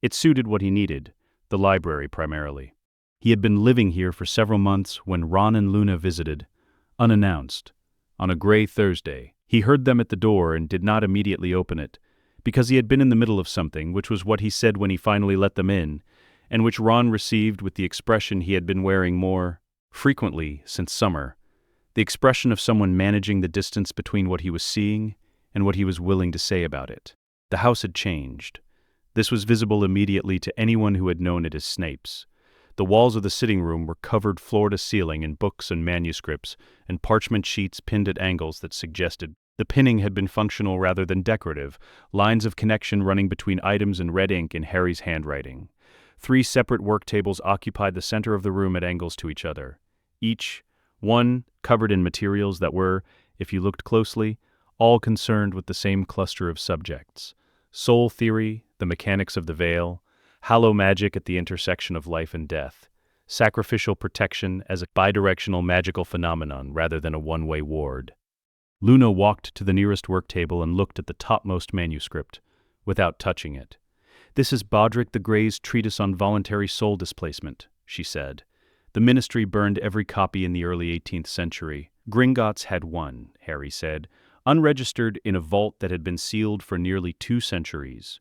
It suited what he needed, the library primarily. He had been living here for several months when Ron and Luna visited, unannounced. On a gray Thursday, he heard them at the door and did not immediately open it, because he had been in the middle of something, which was what he said when he finally let them in, and which Ron received with the expression he had been wearing more frequently since summer, the expression of someone managing the distance between what he was seeing and what he was willing to say about it. The house had changed. This was visible immediately to anyone who had known it as Snape's. The walls of the sitting room were covered floor to ceiling in books and manuscripts and parchment sheets pinned at angles that suggested the pinning had been functional rather than decorative, lines of connection running between items in red ink in Harry's handwriting. 3 separate work tables occupied the center of the room at angles to each other, each one covered in materials that were, if you looked closely, all concerned with the same cluster of subjects: soul theory, the mechanics of the veil, hallow magic at the intersection of life and death, sacrificial protection as a bidirectional magical phenomenon rather than a one-way ward. Luna walked to the nearest work table and looked at the topmost manuscript, without touching it. "This is Bodrick the Grey's treatise on voluntary soul displacement," she said. "The ministry burned every copy in the early 18th century. Gringotts had one," Harry said, "unregistered in a vault that had been sealed for nearly 2 centuries.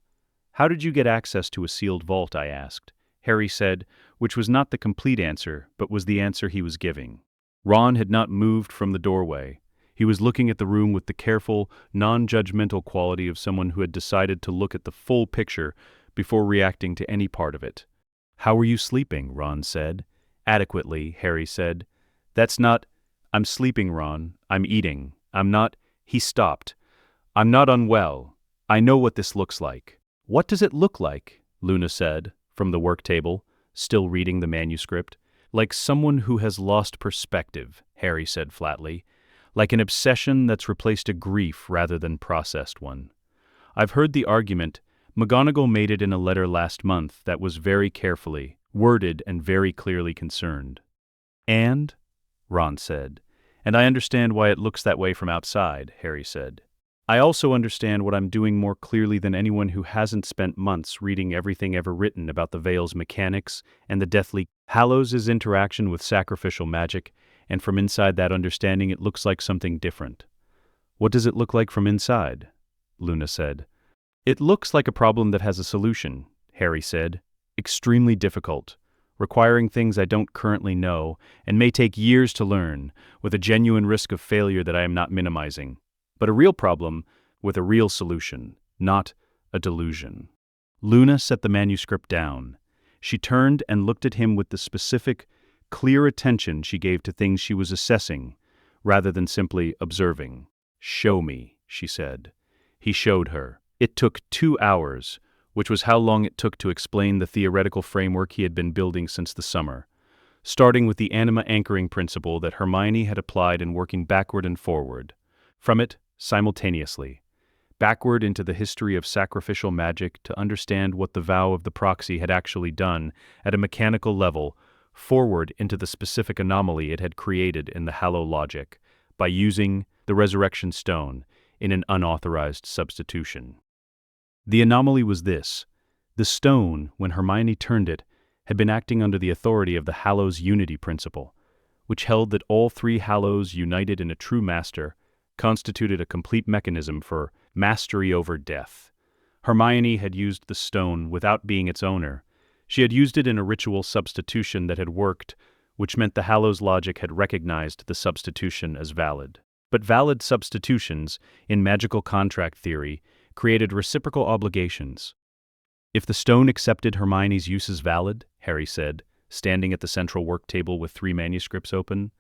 "How did you get access to a sealed vault?" I asked. Harry said, which was not the complete answer, but was the answer he was giving. Ron had not moved from the doorway. He was looking at the room with the careful, non-judgmental quality of someone who had decided to look at the full picture before reacting to any part of it. "How were you sleeping?" Ron said. "Adequately," Harry said. "That's not—" "I'm sleeping, Ron. I'm eating. I'm not—" He stopped. "I'm not unwell. I know what this looks like." "What does it look like?" Luna said, from the work table, still reading the manuscript. "Like someone who has lost perspective," Harry said flatly. "Like an obsession that's replaced a grief rather than processed one. I've heard the argument. McGonagall made it in a letter last month that was very carefully worded and very clearly concerned." "And?" Ron said. "And I understand why it looks that way from outside," Harry said. "I also understand what I'm doing more clearly than anyone who hasn't spent months reading everything ever written about the veil's mechanics and the Deathly Hallows' interaction with sacrificial magic, and from inside that understanding it looks like something different." "What does it look like from inside?" Luna said. "It looks like a problem that has a solution," Harry said. "Extremely difficult, requiring things I don't currently know and may take years to learn, with a genuine risk of failure that I am not minimizing. But a real problem with a real solution, not a delusion." Luna set the manuscript down. She turned and looked at him with the specific, clear attention she gave to things she was assessing, rather than simply observing. "Show me," she said. He showed her. It took 2 hours, which was how long it took to explain the theoretical framework he had been building since the summer, starting with the anima anchoring principle that Hermione had applied and working backward and forward from it simultaneously, backward into the history of sacrificial magic to understand what the vow of the proxy had actually done at a mechanical level, forward into the specific anomaly it had created in the Hallow logic by using the Resurrection Stone in an unauthorized substitution. The anomaly was this. The stone, when Hermione turned it, had been acting under the authority of the Hallows unity principle, which held that all three Hallows united in a true master constituted a complete mechanism for mastery over death. Hermione had used the stone without being its owner. She had used it in a ritual substitution that had worked, which meant the Hallows logic had recognized the substitution as valid. But valid substitutions, in magical contract theory, created reciprocal obligations. If the stone accepted Hermione's use as valid, Harry said, standing at the central work table with 3 manuscripts open,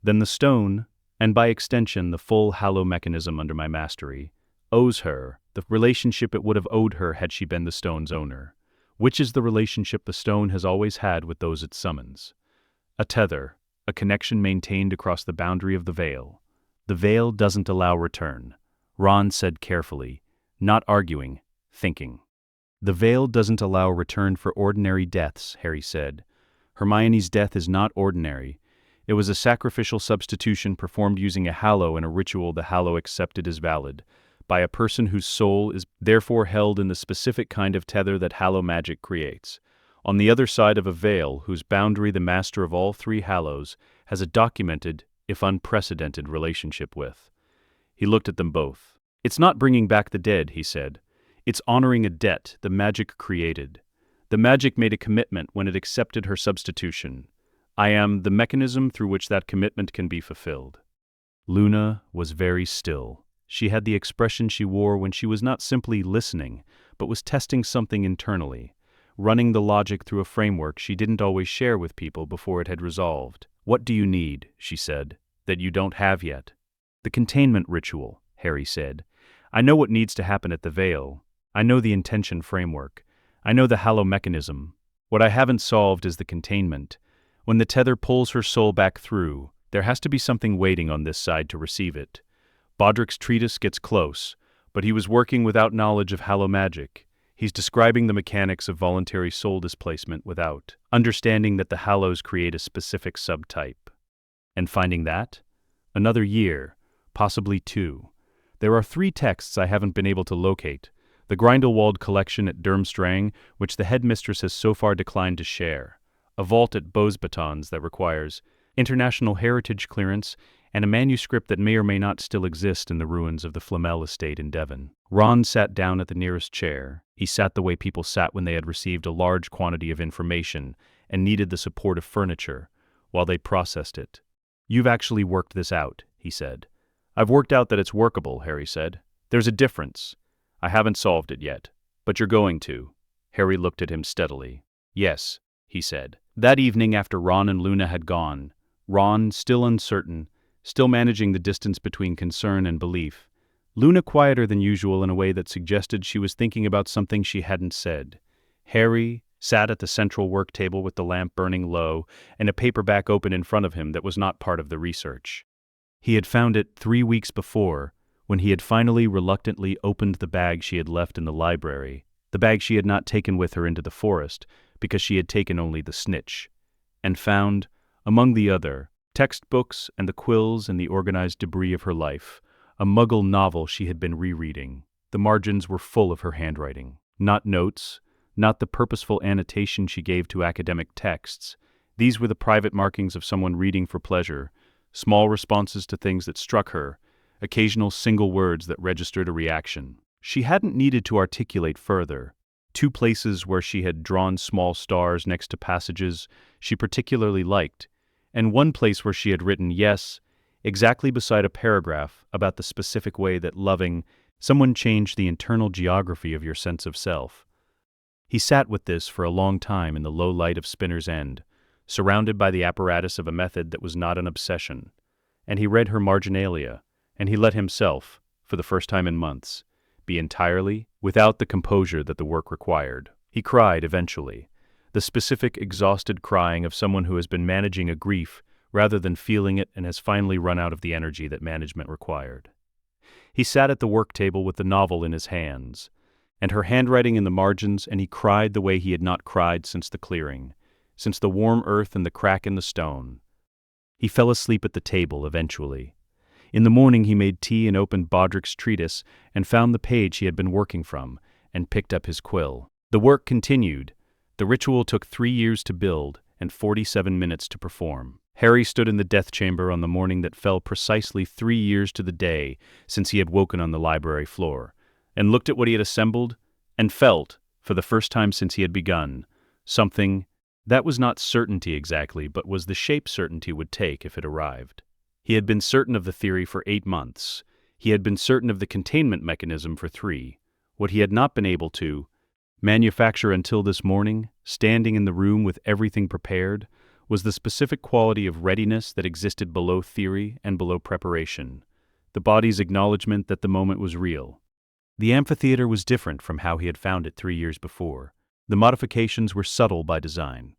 then the stone, and by extension the full Hallow mechanism under my mastery, owes her the relationship it would have owed her had she been the stone's owner, which is the relationship the stone has always had with those it summons. A tether, a connection maintained across the boundary of the veil. The veil doesn't allow return, Ron said carefully, not arguing, thinking. The veil doesn't allow return for ordinary deaths, Harry said. Hermione's death is not ordinary. It was a sacrificial substitution performed using a Hallow in a ritual the Hallow accepted as valid, by a person whose soul is therefore held in the specific kind of tether that Hallow magic creates, on the other side of a veil whose boundary the master of all 3 Hallows has a documented, if unprecedented, relationship with. He looked at them both. It's not bringing back the dead, he said. It's honoring a debt the magic created. The magic made a commitment when it accepted her substitution. I am the mechanism through which that commitment can be fulfilled. Luna was very still. She had the expression she wore when she was not simply listening, but was testing something internally, running the logic through a framework she didn't always share with people before it had resolved. What do you need, she said, that you don't have yet? The containment ritual, Harry said. I know what needs to happen at the veil. I know the intention framework. I know the Hallow mechanism. What I haven't solved is the containment. When the tether pulls her soul back through, there has to be something waiting on this side to receive it. Bodrick's treatise gets close, but he was working without knowledge of Hallow magic. He's describing the mechanics of voluntary soul displacement without understanding that the Hallows create a specific subtype. And finding that? Another year, possibly 2. There are 3 texts I haven't been able to locate. The Grindelwald collection at Durmstrang, which the headmistress has so far declined to share. A vault at Beauxbatons that requires international heritage clearance, and a manuscript that may or may not still exist in the ruins of the Flamel estate in Devon. Ron sat down at the nearest chair. He sat the way people sat when they had received a large quantity of information and needed the support of furniture, while they processed it. You've actually worked this out, he said. I've worked out that it's workable, Harry said. There's a difference. I haven't solved it yet, but you're going to. Harry looked at him steadily. Yes, he said. That evening after Ron and Luna had gone, Ron, still uncertain, still managing the distance between concern and belief, Luna quieter than usual in a way that suggested she was thinking about something she hadn't said. Harry sat at the central work table with the lamp burning low and a paperback open in front of him that was not part of the research. He had found it 3 weeks before, when he had finally reluctantly opened the bag she had left in the library, the bag she had not taken with her into the forest because she had taken only the snitch, and found, among the other, textbooks and the quills and the organized debris of her life, a Muggle novel she had been rereading. The margins were full of her handwriting. Not notes, not the purposeful annotation she gave to academic texts. These were the private markings of someone reading for pleasure, small responses to things that struck her, occasional single words that registered a reaction. She hadn't needed to articulate further. 2 places where she had drawn small stars next to passages she particularly liked, and 1 place where she had written yes, exactly beside a paragraph about the specific way that loving someone changed the internal geography of your sense of self. He sat with this for a long time in the low light of Spinner's End, surrounded by the apparatus of a method that was not an obsession, and he read her marginalia, and he let himself, for the first time in months, be entirely without the composure that the work required. He cried eventually, the specific exhausted crying of someone who has been managing a grief rather than feeling it and has finally run out of the energy that management required. He sat at the work table with the novel in his hands, and her handwriting in the margins, and he cried the way he had not cried since the clearing, since the warm earth and the crack in the stone. He fell asleep at the table eventually. In the morning he made tea and opened Bodrick's treatise and found the page he had been working from, and picked up his quill. The work continued. The ritual took 3 years to build and 47 minutes to perform. Harry stood in the death chamber on the morning that fell precisely 3 years to the day since he had woken on the library floor, and looked at what he had assembled, and felt, for the first time since he had begun, something that was not certainty exactly, but was the shape certainty would take if it arrived. He had been certain of the theory for 8 months. He had been certain of the containment mechanism for 3. What he had not been able to manufacture until this morning, standing in the room with everything prepared, was the specific quality of readiness that existed below theory and below preparation, the body's acknowledgement that the moment was real. The amphitheater was different from how he had found it 3 years before. The modifications were subtle by design.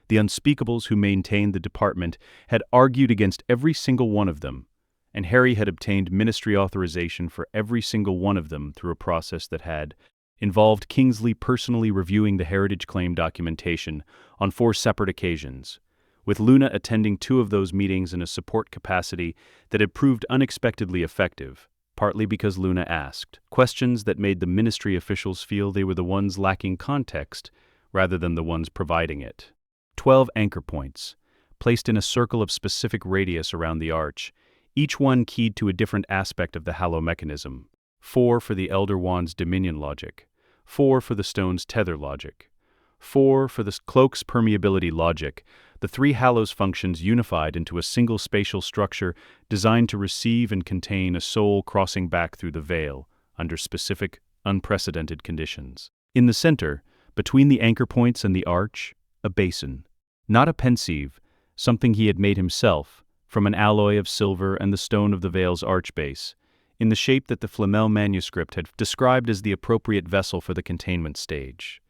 The unspeakables who maintained the department had argued against every single one of them, and Harry had obtained ministry authorization for every single one of them through a process that had involved Kingsley personally reviewing the heritage claim documentation on 4 separate occasions, with Luna attending 2 of those meetings in a support capacity that had proved unexpectedly effective, partly because Luna asked questions that made the ministry officials feel they were the ones lacking context rather than the ones providing it. 12 anchor points, placed in a circle of specific radius around the arch, each one keyed to a different aspect of the Hallow mechanism. 4 for the Elder Wand's Dominion logic, 4 for the stone's tether logic, 4 for the cloak's permeability logic, the 3 Hallows functions unified into a single spatial structure designed to receive and contain a soul crossing back through the veil under specific, unprecedented conditions. In the center, between the anchor points and the arch, a basin. Not a pensieve, something he had made himself, from an alloy of silver and the stone of the veil's arch base, in the shape that the Flamel manuscript had described as the appropriate vessel for the containment stage.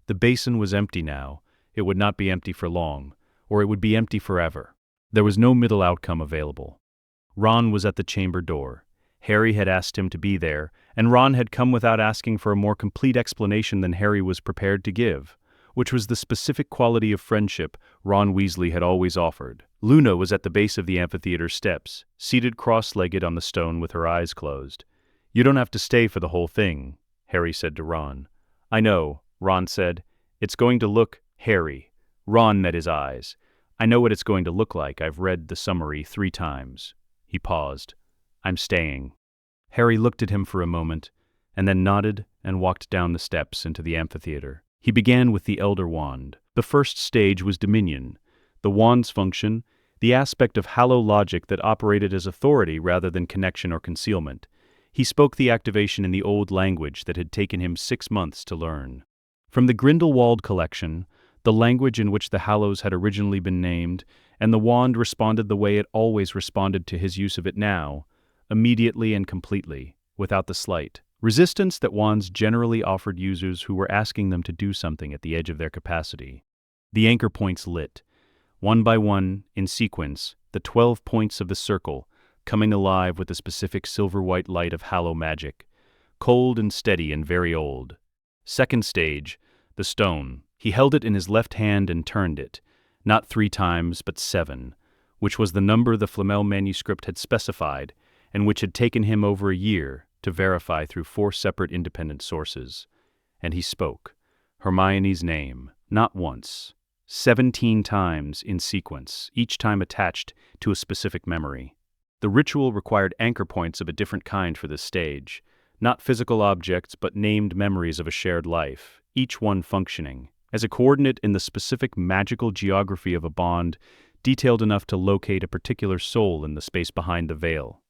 The basin was empty now. It would not be empty for long, or it would be empty forever. There was no middle outcome available. Ron was at the chamber door. Harry had asked him to be there, and Ron had come without asking for a more complete explanation than Harry was prepared to give, which was the specific quality of friendship Ron Weasley had always offered. Luna was at the base of the amphitheater steps, seated cross-legged on the stone with her eyes closed. "You don't have to stay for the whole thing," Harry said to Ron. "I know," Ron said. "It's going to look, Harry." Ron met his eyes. "I know what it's going to look like. I've read the summary 3 times. He paused. "I'm staying." Harry looked at him for a moment, and then nodded and walked down the steps into the amphitheater. He began with the Elder Wand. The first stage was Dominion, the wand's function, the aspect of Hallow logic that operated as authority rather than connection or concealment. He spoke the activation in the old language that had taken him 6 months to learn. From the Grindelwald collection, the language in which the Hallows had originally been named, and the wand responded the way it always responded to his use of it now, immediately and completely, without the slight resistance that wands generally offered users who were asking them to do something at the edge of their capacity. The anchor points lit, one by one, in sequence, the 12 points of the circle, coming alive with the specific silver-white light of Hallow magic, cold and steady and very old. Second stage, the stone. He held it in his left hand and turned it, not 3 times, but 7, which was the number the Flamel manuscript had specified, and which had taken him over a year to verify through 4 separate independent sources. And he spoke Hermione's name, not once, 17 times in sequence, each time attached to a specific memory. The ritual required anchor points of a different kind for this stage, not physical objects but named memories of a shared life, each one functioning as a coordinate in the specific magical geography of a bond, detailed enough to locate a particular soul in the space behind the veil.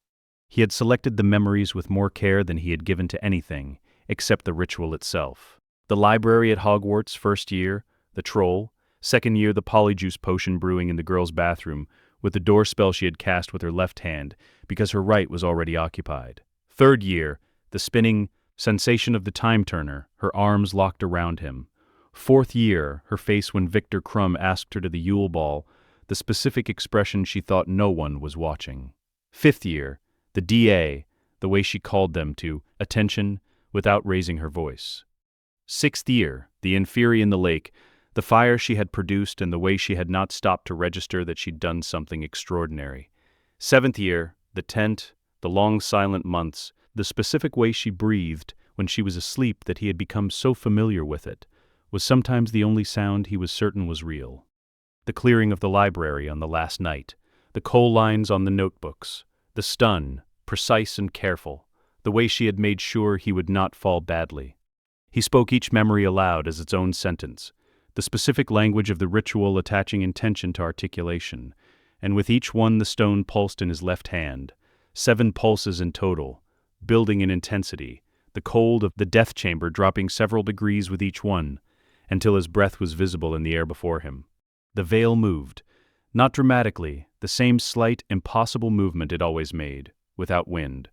He had selected the memories with more care than he had given to anything, except the ritual itself. The library at Hogwarts, first year, the troll, second year the polyjuice potion brewing in the girl's bathroom, with the door spell she had cast with her left hand, because her right was already occupied. Third year, the spinning sensation of the time-turner, her arms locked around him. Fourth year, her face when Victor Crumb asked her to the Yule Ball, the specific expression she thought no one was watching. Fifth year, the DA, the way she called them to attention without raising her voice. Sixth year, the Inferi in the lake, The fire she had produced and the way she had not stopped to register that she'd done something extraordinary. 7th year, the tent, the long silent months, the specific way she breathed when she was asleep that he had become so familiar with it, was sometimes the only sound he was certain was real. The clearing of the library on the last night, the coal lines on the notebooks, the stun, precise and careful, the way she had made sure he would not fall badly. He spoke each memory aloud as its own sentence, the specific language of the ritual attaching intention to articulation, and with each one the stone pulsed in his left hand, 7 pulses in total, building in intensity, the cold of the death chamber dropping several degrees with each one, until his breath was visible in the air before him. The veil moved, not dramatically, the same slight, impossible movement it always made, without wind,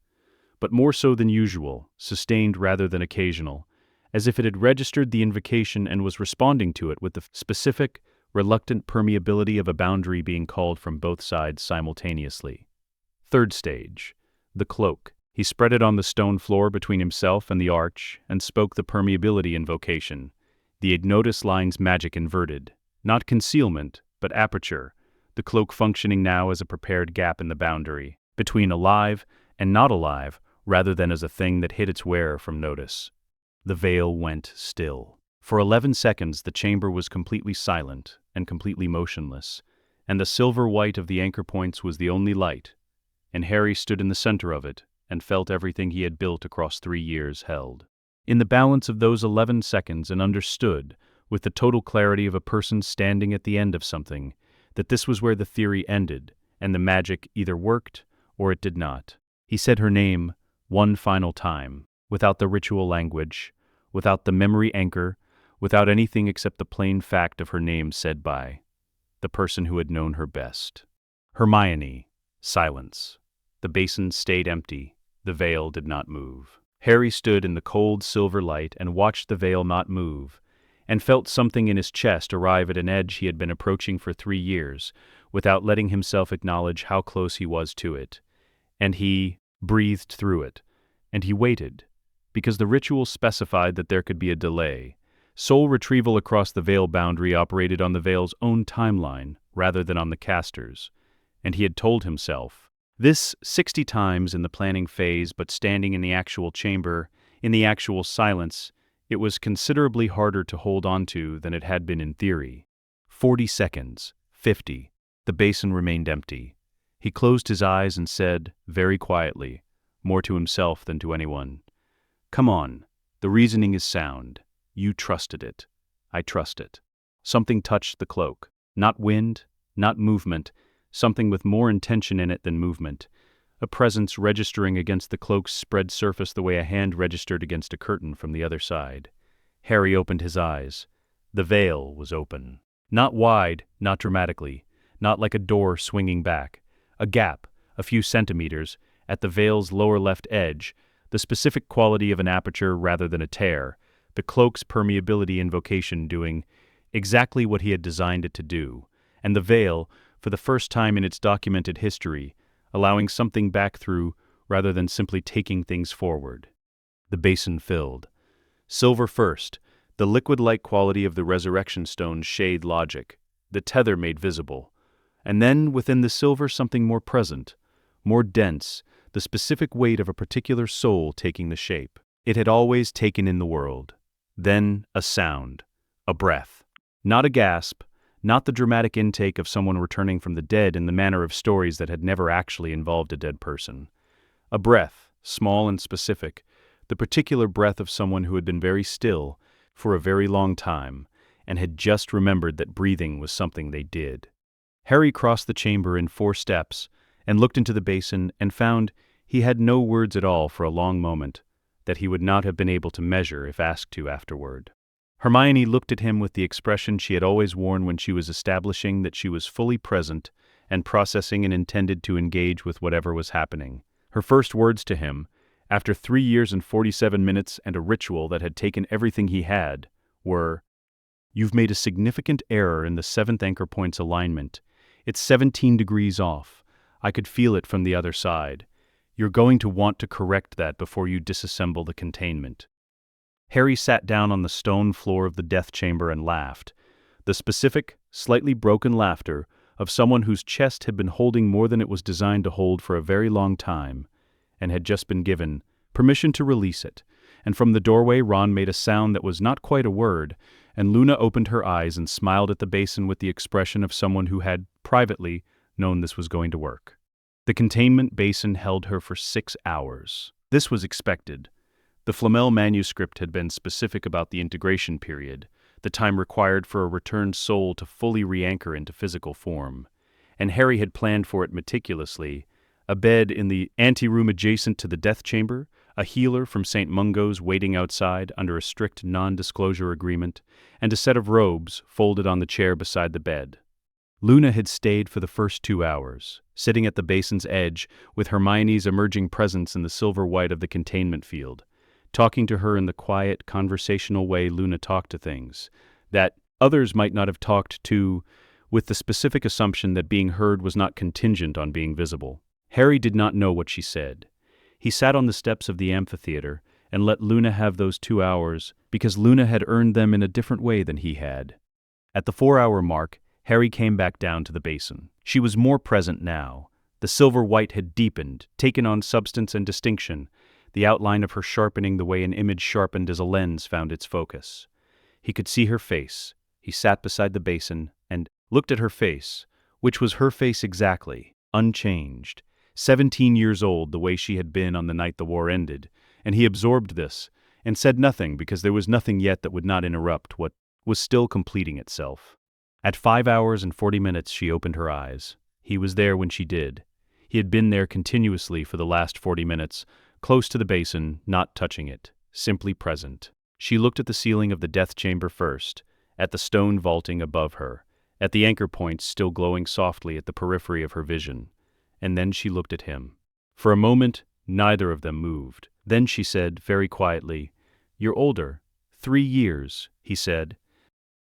but more so than usual, sustained rather than occasional, as if it had registered the invocation and was responding to it with the specific, reluctant permeability of a boundary being called from both sides simultaneously. 3rd stage, the cloak. He spread it on the stone floor between himself and the arch and spoke the permeability invocation, the ignotus line's magic inverted, not concealment, but aperture, the cloak functioning now as a prepared gap in the boundary, between alive and not alive, rather than as a thing that hid its wearer from notice. The veil went still. For 11 seconds the chamber was completely silent and completely motionless, and the silver white of the anchor points was the only light, and Harry stood in the center of it and felt everything he had built across 3 years held. In the balance of those 11 seconds and understood, with the total clarity of a person standing at the end of something, that this was where the theory ended, and the magic either worked or it did not. He said her name one final time, without the ritual language, without the memory anchor, without anything except the plain fact of her name said by the person who had known her best. Hermione. Silence. The basin stayed empty. The veil did not move. Harry stood in the cold silver light and watched the veil not move, and felt something in his chest arrive at an edge he had been approaching for 3 years, without letting himself acknowledge how close he was to it. And he breathed through it, and he waited, because the ritual specified that there could be a delay. Soul retrieval across the veil boundary operated on the veil's own timeline, rather than on the caster's, and he had told himself this 60 times in the planning phase, but standing in the actual chamber, in the actual silence, it was considerably harder to hold on to than it had been in theory. 40 seconds, 50. The basin remained empty. He closed his eyes and said, very quietly, more to himself than to anyone, "Come on, the reasoning is sound. You trusted it. I trust it." Something touched the cloak. Not wind, not movement, something with more intention in it than movement. A presence registering against the cloak's spread surface the way a hand registered against a curtain from the other side. Harry opened his eyes. The veil was open. Not wide, not dramatically, not like a door swinging back. A gap, a few centimeters, at the veil's lower left edge, the specific quality of an aperture rather than a tear, the cloak's permeability invocation doing exactly what he had designed it to do, and the veil, for the first time in its documented history, allowing something back through rather than simply taking things forward. The basin filled. Silver first, the liquid-like quality of the resurrection stone's shade logic, the tether made visible, and then within the silver something more present, more dense, the specific weight of a particular soul taking the shape it had always taken in the world. Then a sound, a breath. Not a gasp, not the dramatic intake of someone returning from the dead in the manner of stories that had never actually involved a dead person. A breath, small and specific, the particular breath of someone who had been very still for a very long time and had just remembered that breathing was something they did. Harry crossed the chamber in 4 steps and looked into the basin and found he had no words at all for a long moment that he would not have been able to measure if asked to afterward. Hermione looked at him with the expression she had always worn when she was establishing that she was fully present and processing and intended to engage with whatever was happening. Her first words to him, after 3 years and 47 minutes and a ritual that had taken everything he had, were, "You've made a significant error in the 7th anchor point's alignment. It's 17 degrees off. I could feel it from the other side. You're going to want to correct that before you disassemble the containment." Harry sat down on the stone floor of the death chamber and laughed. the specific, slightly broken laughter of someone whose chest had been holding more than it was designed to hold for a very long time, and had just been given permission to release it. And from the doorway Ron made a sound that was not quite a word, and Luna opened her eyes and smiled at the basin with the expression of someone who had, privately, known this was going to work. The containment basin held her for 6 hours. This was expected. The Flamel manuscript had been specific about the integration period, the time required for a returned soul to fully re-anchor into physical form, and Harry had planned for it meticulously: a bed in the anteroom adjacent to the death chamber, a healer from St. Mungo's waiting outside under a strict non-disclosure agreement, and a set of robes folded on the chair beside the bed. Luna had stayed for the first 2 hours, sitting at the basin's edge with Hermione's emerging presence in the silver white of the containment field, talking to her in the quiet, conversational way Luna talked to things that others might not have talked to, with the specific assumption that being heard was not contingent on being visible. Harry did not know what she said. He sat on the steps of the amphitheater and let Luna have those 2 hours because Luna had earned them in a different way than he had. At the 4-hour mark, Harry came back down to the basin. She was more present now. The silver white had deepened, taken on substance and distinction, the outline of her sharpening the way an image sharpened as a lens found its focus. He could see her face. He sat beside the basin and looked at her face, which was her face exactly, unchanged, 17 years old the way she had been on the night the war ended, and he absorbed this and said nothing because there was nothing yet that would not interrupt what was still completing itself. At 5 hours and 40 minutes she opened her eyes. He was there when she did. He had been there continuously for the last 40 minutes, close to the basin, not touching it, simply present. She looked at the ceiling of the death chamber first, at the stone vaulting above her, at the anchor points still glowing softly at the periphery of her vision, and then she looked at him. For a moment, neither of them moved. Then she said, very quietly, "You're older. 3 years," he said.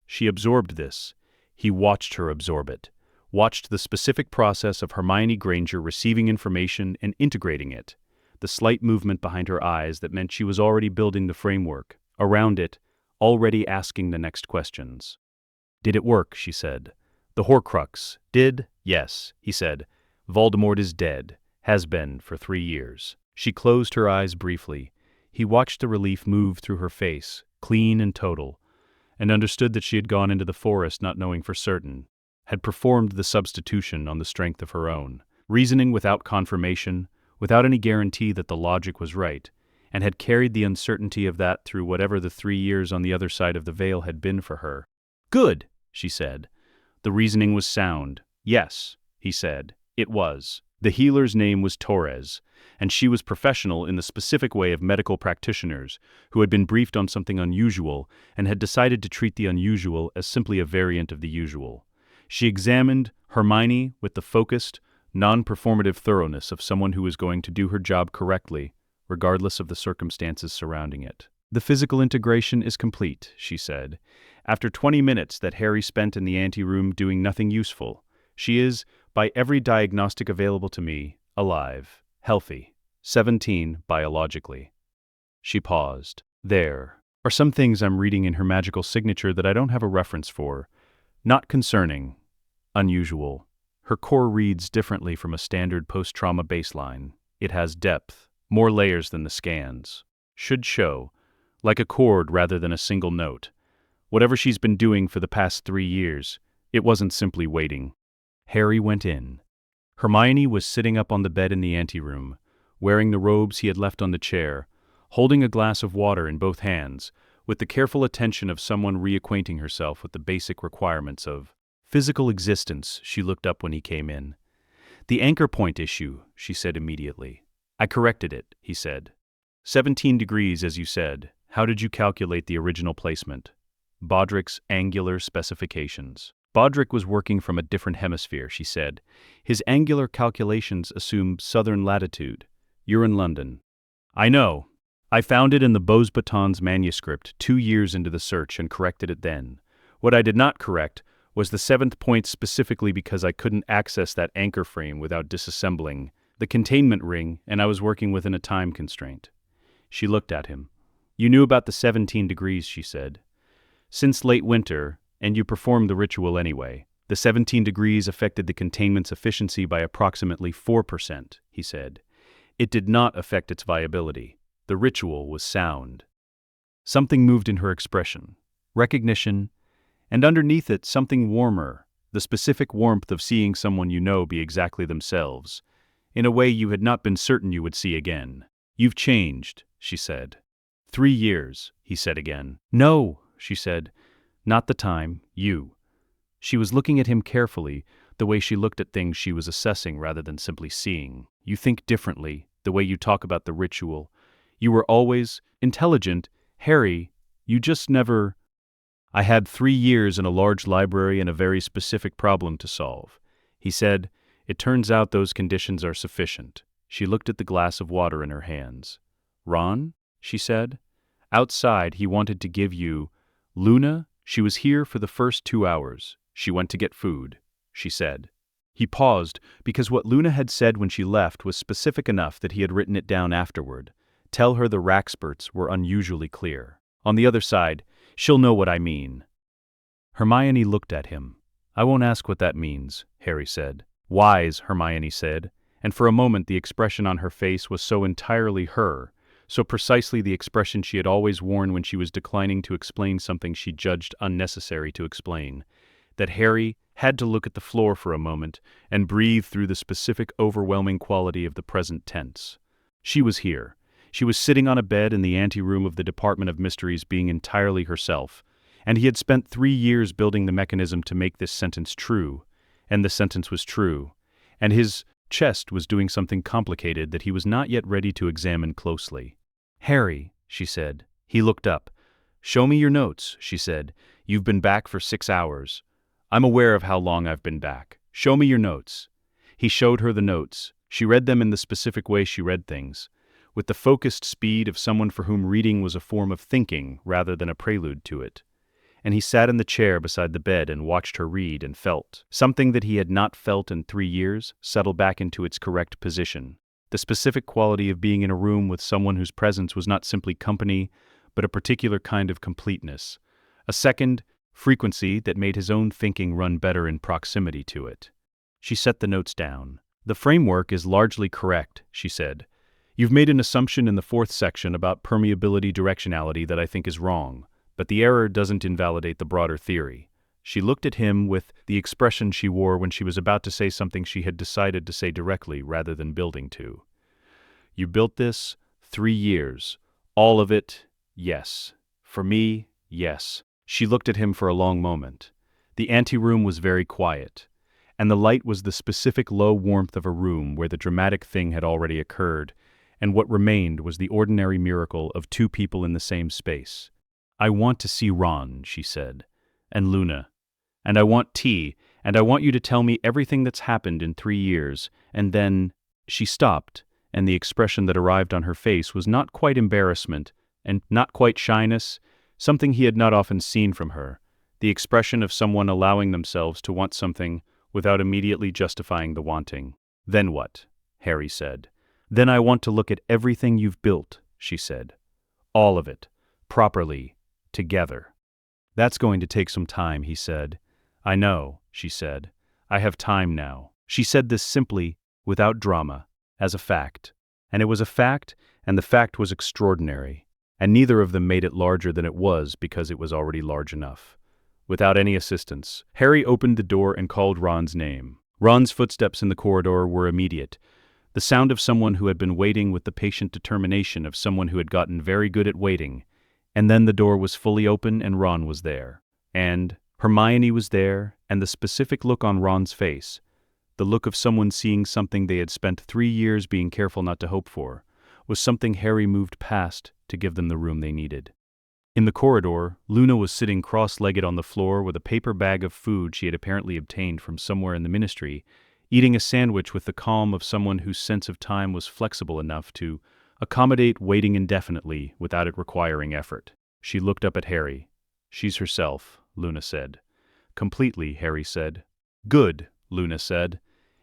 She absorbed this. He watched her absorb it, watched the specific process of Hermione Granger receiving information and integrating it, the slight movement behind her eyes that meant she was already building the framework, around it, already asking the next questions. "Did it work?" she said. "The Horcrux did?" "Yes," he said. "Voldemort is dead, has been for 3 years." She closed her eyes briefly. He watched the relief move through her face, clean and total, and understood that she had gone into the forest not knowing for certain, had performed the substitution on the strength of her own, reasoning without confirmation, without any guarantee that the logic was right, and had carried the uncertainty of that through whatever the 3 years on the other side of the veil had been for her. "Good," she said. The reasoning was sound. "Yes," he said, "it was." The healer's name was Torres, and she was professional in the specific way of medical practitioners who had been briefed on something unusual and had decided to treat the unusual as simply a variant of the usual. She examined Hermione with the focused, non-performative thoroughness of someone who was going to do her job correctly, regardless of the circumstances surrounding it. "The physical integration is complete," she said. "After 20 minutes that Harry spent in the anteroom doing nothing useful, she is, by every diagnostic available to me, alive, healthy, 17 biologically." She paused. "There are some things I'm reading in her magical signature that I don't have a reference for. Not concerning. Unusual. Her core reads differently from a standard post-trauma baseline. It has depth, more layers than the scans. Should show, like a chord rather than a single note. Whatever she's been doing for the past 3 years, it wasn't simply waiting." Harry went in. Hermione was sitting up on the bed in the anteroom, wearing the robes he had left on the chair, holding a glass of water in both hands, with the careful attention of someone reacquainting herself with the basic requirements of physical existence. She looked up when he came in. "The anchor point issue," she said immediately. "I corrected it," he said. 17 degrees, as you said. How did you calculate the original placement?" "Bodrick's angular specifications." "Bodrick was working from a different hemisphere," she said. "His angular calculations assume southern latitude. You're in London." "I know. I found it in the Beauxbatons manuscript 2 years into the search and corrected it then. What I did not correct was the 7th point specifically because I couldn't access that anchor frame without disassembling the containment ring, and I was working within a time constraint." She looked at him. "You knew about the 17 degrees, she said. "Since late winter, And you performed the ritual anyway. The 17 degrees affected the containment's efficiency by approximately 4%, he said. It did not affect its viability. The ritual was sound. Something moved in her expression. Recognition, and underneath it something warmer, the specific warmth of seeing someone you know be exactly themselves, in a way you had not been certain you would see again. You've changed, she said. 3 years, he said again. No, she said. Not the time, you. She was looking at him carefully, the way she looked at things she was assessing rather than simply seeing. You think differently, the way you talk about the ritual. You were always intelligent. Harry, you just never... I had 3 years in a large library and a very specific problem to solve. He said, it turns out those conditions are sufficient. She looked at the glass of water in her hands. Ron, she said. Outside, he wanted to give you... Luna, she was here for the first 2 hours. She went to get food, she said. He paused, because what Luna had said when she left was specific enough that he had written it down afterward. Tell her the Raxperts were unusually clear. On the other side, she'll know what I mean. Hermione looked at him. I won't ask what that means, Harry said. Wise, Hermione said, and for a moment the expression on her face was so entirely her, so precisely the expression she had always worn when she was declining to explain something she judged unnecessary to explain, that Harry had to look at the floor for a moment and breathe through the specific overwhelming quality of the present tense. She was here. She was sitting on a bed in the anteroom of the Department of Mysteries being entirely herself, and he had spent 3 years building the mechanism to make this sentence true, and the sentence was true, and his chest was doing something complicated that he was not yet ready to examine closely. Harry, she said. He looked up. Show me your notes, she said. You've been back for 6 hours. I'm aware of how long I've been back. Show me your notes. He showed her the notes. She read them in the specific way she read things, with the focused speed of someone for whom reading was a form of thinking rather than a prelude to it. And he sat in the chair beside the bed and watched her read and felt. Something that he had not felt in 3 years settle back into its correct position. The specific quality of being in a room with someone whose presence was not simply company, but a particular kind of completeness. A second frequency that made his own thinking run better in proximity to it. She set the notes down. The framework is largely correct, she said. You've made an assumption in the 4th section about permeability directionality that I think is wrong, but the error doesn't invalidate the broader theory. She looked at him with the expression she wore when she was about to say something she had decided to say directly rather than building to. You built this 3 years. All of it, yes. For me, yes. She looked at him for a long moment. The anteroom was very quiet, and the light was the specific low warmth of a room where the dramatic thing had already occurred, and what remained was the ordinary miracle of 2 people in the same space. I want to see Ron, she said, and Luna. And I want tea, and I want you to tell me everything that's happened in 3 years, and then... She stopped, and the expression that arrived on her face was not quite embarrassment, and not quite shyness, something he had not often seen from her, the expression of someone allowing themselves to want something without immediately justifying the wanting. Then what? Harry said. Then I want to look at everything you've built, she said. All of it. Properly. Together. That's going to take some time, he said. I know, she said. I have time now. She said this simply, without drama, as a fact. And it was a fact, and the fact was extraordinary. And neither of them made it larger than it was because it was already large enough. Without any assistance, Harry opened the door and called Ron's name. Ron's footsteps in the corridor were immediate. The sound of someone who had been waiting with the patient determination of someone who had gotten very good at waiting. And then the door was fully open and Ron was there. And Hermione was there, and the specific look on Ron's face, the look of someone seeing something they had spent 3 years being careful not to hope for, was something Harry moved past to give them the room they needed. In the corridor, Luna was sitting cross-legged on the floor with a paper bag of food she had apparently obtained from somewhere in the ministry, eating a sandwich with the calm of someone whose sense of time was flexible enough to accommodate waiting indefinitely without it requiring effort. She looked up at Harry. She's herself, Luna said. Completely, Harry said. Good, Luna said,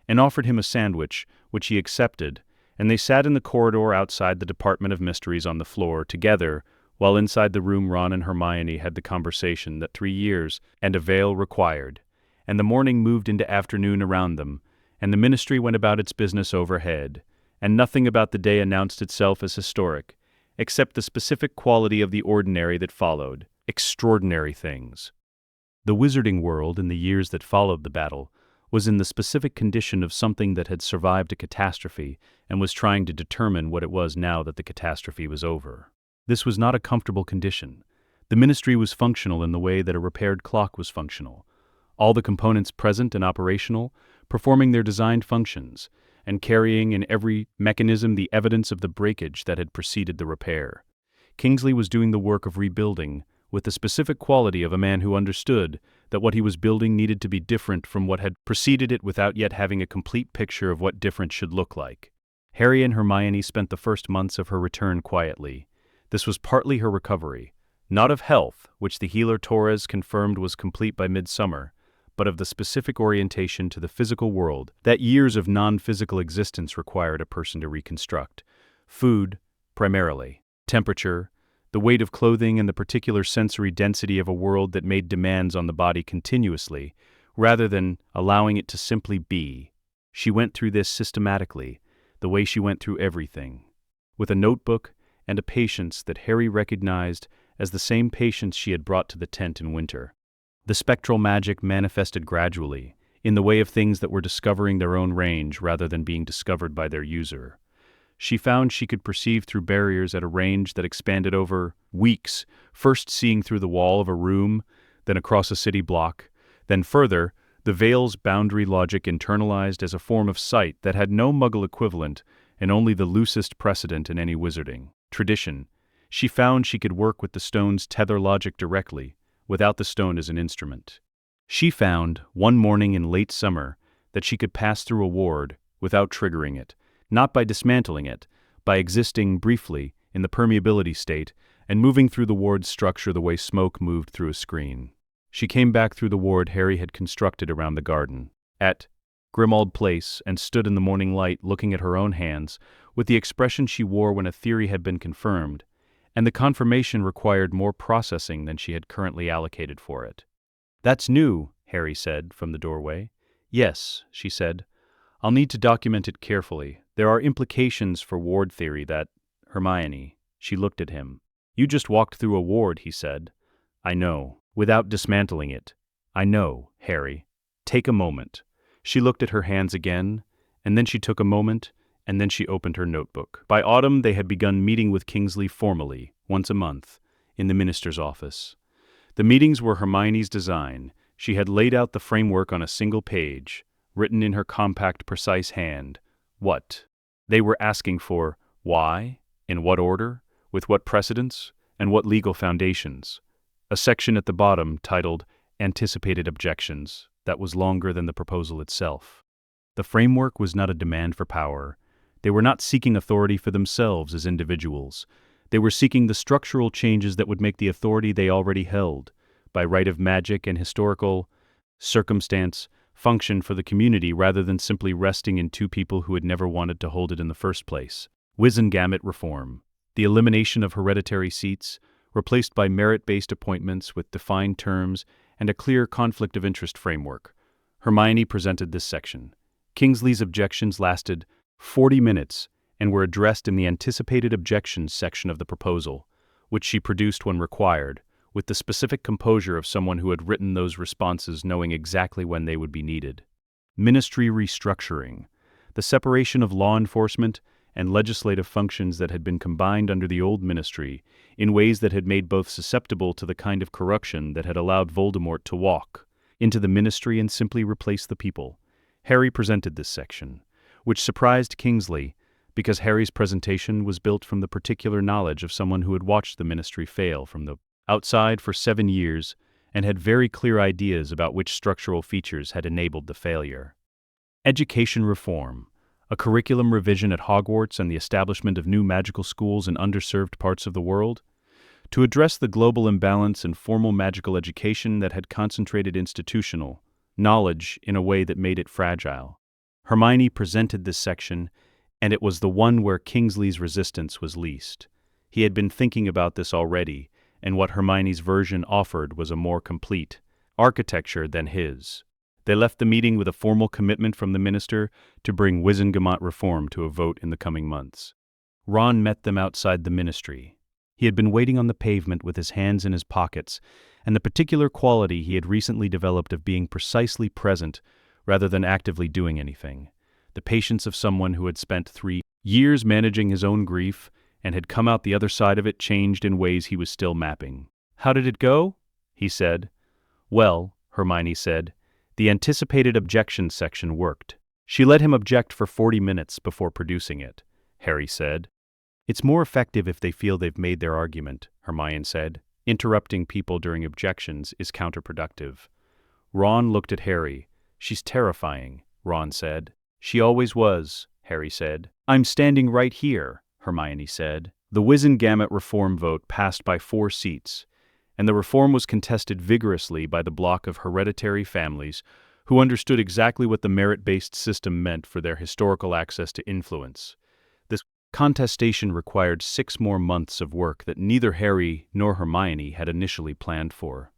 and offered him a sandwich, which he accepted, and they sat in the corridor outside the Department of Mysteries on the floor together While inside the room, Ron and Hermione had the conversation that 3 years and a veil required, and the morning moved into afternoon around them, and the ministry went about its business overhead, and nothing about the day announced itself as historic, except the specific quality of the ordinary that followed: extraordinary things. The wizarding world, in the years that followed the battle, was in the specific condition of something that had survived a catastrophe and was trying to determine what it was now that the catastrophe was over. This was not a comfortable condition. The ministry was functional in the way that a repaired clock was functional. All the components present and operational, performing their designed functions, and carrying in every mechanism the evidence of the breakage that had preceded the repair. Kingsley was doing the work of rebuilding, with the specific quality of a man who understood that what he was building needed to be different from what had preceded it without yet having a complete picture of what different should look like. Harry and Hermione spent the first months of her return quietly. This was partly her recovery, not of health, which the healer Torres confirmed was complete by midsummer, but of the specific orientation to the physical world that years of non-physical existence required a person to reconstruct. Food, primarily. Temperature, the weight of clothing, and the particular sensory density of a world that made demands on the body continuously, rather than allowing it to simply be. She went through this systematically, the way she went through everything, with a notebook and a patience that Harry recognized as the same patience she had brought to the tent in winter. The spectral magic manifested gradually, in the way of things that were discovering their own range rather than being discovered by their user. She found she could perceive through barriers at a range that expanded over weeks, first seeing through the wall of a room, then across a city block, then further, the veil's boundary logic internalized as a form of sight that had no Muggle equivalent and only the loosest precedent in any wizarding tradition. She found she could work with the stone's tether logic directly, without the stone as an instrument. She found, one morning in late summer, that she could pass through a ward without triggering it, not by dismantling it, by existing briefly in the permeability state and moving through the ward's structure the way smoke moved through a screen. She came back through the ward Harry had constructed around the garden, at Grimmauld Place, and stood in the morning light looking at her own hands with the expression she wore when a theory had been confirmed, and the confirmation required more processing than she had currently allocated for it. "That's new," Harry said from the doorway. "Yes," she said. "I'll need to document it carefully. There are implications for ward theory that—" "Hermione," she looked at him. "You just walked through a ward," he said. "I know. Without dismantling it." "I know, Harry. Take a moment." She looked at her hands again, and then she took a moment, and then she opened her notebook. By autumn, they had begun meeting with Kingsley formally, once a month, in the minister's office. The meetings were Hermione's design. She had laid out the framework on a single page, written in her compact, precise hand. What they were asking for, why, in what order, with what precedents, and what legal foundations. A section at the bottom titled Anticipated Objections that was longer than the proposal itself. The framework was not a demand for power. They were not seeking authority for themselves as individuals. They were seeking the structural changes that would make the authority they already held, by right of magic and historical circumstance, function for the community rather than simply resting in two people who had never wanted to hold it in the first place. Wizengamot reform. The elimination of hereditary seats, replaced by merit-based appointments with defined terms and a clear conflict of interest framework. Hermione presented this section. Kingsley's objections lasted 40 minutes and were addressed in the anticipated objections section of the proposal, which she produced when required, with the specific composure of someone who had written those responses knowing exactly when they would be needed. Ministry restructuring. The separation of law enforcement and legislative functions that had been combined under the old ministry in ways that had made both susceptible to the kind of corruption that had allowed Voldemort to walk into the ministry and simply replace the people. Harry presented this section, which surprised Kingsley because Harry's presentation was built from the particular knowledge of someone who had watched the ministry fail from the outside for 7 years and had very clear ideas about which structural features had enabled the failure. Education reform. A curriculum revision at Hogwarts and the establishment of new magical schools in underserved parts of the world, to address the global imbalance in formal magical education that had concentrated institutional knowledge in a way that made it fragile. Hermione presented this section, and it was the one where Kingsley's resistance was least. He had been thinking about this already, and what Hermione's version offered was a more complete architecture than his. They left the meeting with a formal commitment from the minister to bring Wizengamot reform to a vote in the coming months. Ron met them outside the ministry. He had been waiting on the pavement with his hands in his pockets, and the particular quality he had recently developed of being precisely present rather than actively doing anything. The patience of someone who had spent 3 years managing his own grief and had come out the other side of it changed in ways he was still mapping. "How did it go?" he said. "Well," Hermione said, "the anticipated objection section worked." She let him object for 40 minutes before producing it, Harry said. "It's more effective if they feel they've made their argument," Hermione said. "Interrupting people during objections is counterproductive." Ron looked at Harry. "She's terrifying," Ron said. "She always was," Harry said. "I'm standing right here," Hermione said. The Wizengamot reform vote passed by 4 seats, and the reform was contested vigorously by the bloc of hereditary families who understood exactly what the merit-based system meant for their historical access to influence. This contestation required 6 more months of work that neither Harry nor Hermione had initially planned for.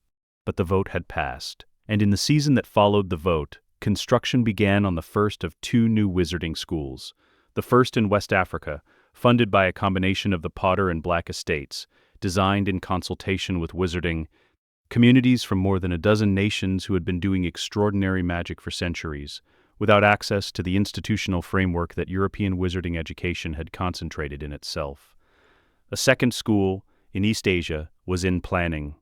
But the vote had passed, and in the season that followed the vote, construction began on the first of 2 new wizarding schools, the first in West Africa, funded by a combination of the Potter and Black estates, designed in consultation with wizarding communities from more than a dozen nations who had been doing extraordinary magic for centuries, without access to the institutional framework that European wizarding education had concentrated in itself. A second school, in East Asia, was in planning.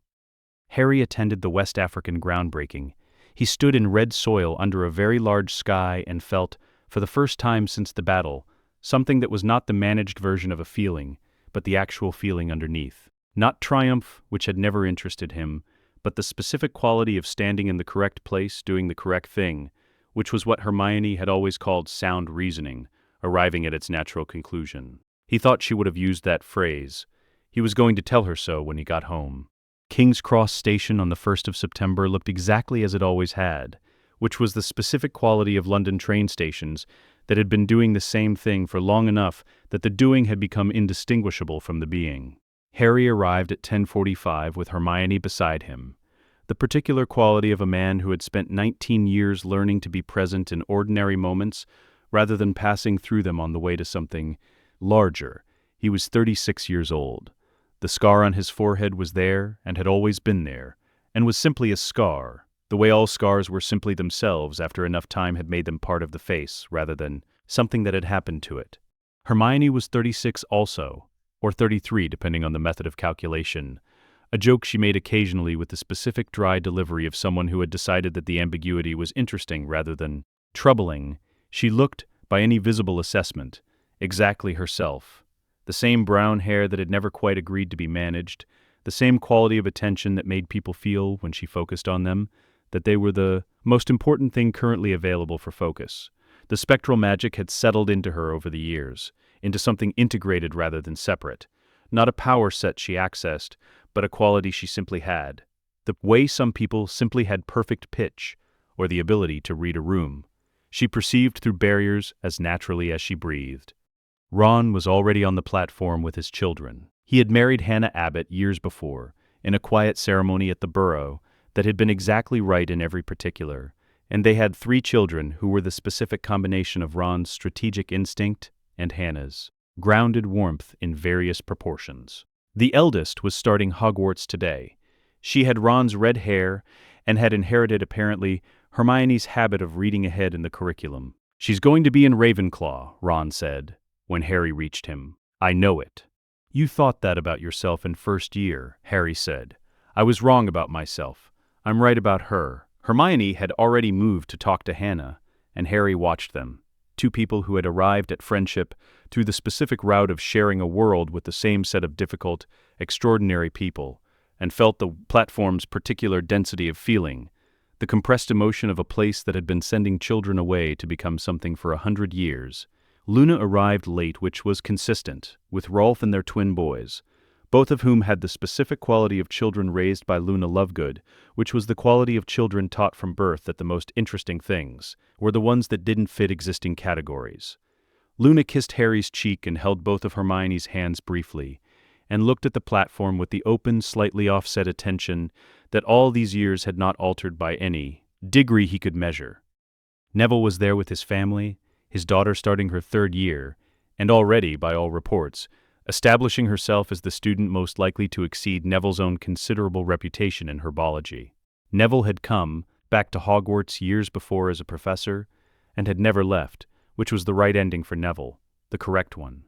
Harry attended the West African groundbreaking. He stood in red soil under a very large sky and felt, for the first time since the battle, something that was not the managed version of a feeling, but the actual feeling underneath. Not triumph, which had never interested him, but the specific quality of standing in the correct place, doing the correct thing, which was what Hermione had always called sound reasoning, arriving at its natural conclusion. He thought she would have used that phrase. He was going to tell her so when he got home. King's Cross Station on the 1st of September looked exactly as it always had, which was the specific quality of London train stations that had been doing the same thing for long enough that the doing had become indistinguishable from the being. Harry arrived at 10:45 with Hermione beside him. The particular quality of a man who had spent 19 years learning to be present in ordinary moments rather than passing through them on the way to something larger. He was 36 years old. The scar on his forehead was there and had always been there, and was simply a scar, the way all scars were simply themselves after enough time had made them part of the face rather than something that had happened to it. Hermione was 36 also, or 33 depending on the method of calculation, a joke she made occasionally with the specific dry delivery of someone who had decided that the ambiguity was interesting rather than troubling. She looked, by any visible assessment, exactly herself. The same brown hair that had never quite agreed to be managed, the same quality of attention that made people feel, when she focused on them, that they were the most important thing currently available for focus. The spectral magic had settled into her over the years, into something integrated rather than separate. Not a power set she accessed, but a quality she simply had. The way some people simply had perfect pitch, or the ability to read a room. She perceived through barriers as naturally as she breathed. Ron was already on the platform with his children. He had married Hannah Abbott years before, in a quiet ceremony at the Burrow that had been exactly right in every particular, and they had 3 children who were the specific combination of Ron's strategic instinct and Hannah's grounded warmth in various proportions. The eldest was starting Hogwarts today. She had Ron's red hair and had inherited, apparently, Hermione's habit of reading ahead in the curriculum. "She's going to be in Ravenclaw," Ron said, when Harry reached him. "I know it." "You thought that about yourself in first year," Harry said. "I was wrong about myself. I'm right about her." Hermione had already moved to talk to Hannah, and Harry watched them. 2 people who had arrived at friendship through the specific route of sharing a world with the same set of difficult, extraordinary people, and felt the platform's particular density of feeling, the compressed emotion of a place that had been sending children away to become something for 100 years. Luna arrived late, which was consistent, with Rolf and their twin boys, both of whom had the specific quality of children raised by Luna Lovegood, which was the quality of children taught from birth that the most interesting things were the ones that didn't fit existing categories. Luna kissed Harry's cheek and held both of Hermione's hands briefly, and looked at the platform with the open, slightly offset attention that all these years had not altered by any degree he could measure. Neville was there with his family, his daughter starting her 3rd year, and already, by all reports, establishing herself as the student most likely to exceed Neville's own considerable reputation in herbology. Neville had come back to Hogwarts years before as a professor, and had never left, which was the right ending for Neville, the correct one.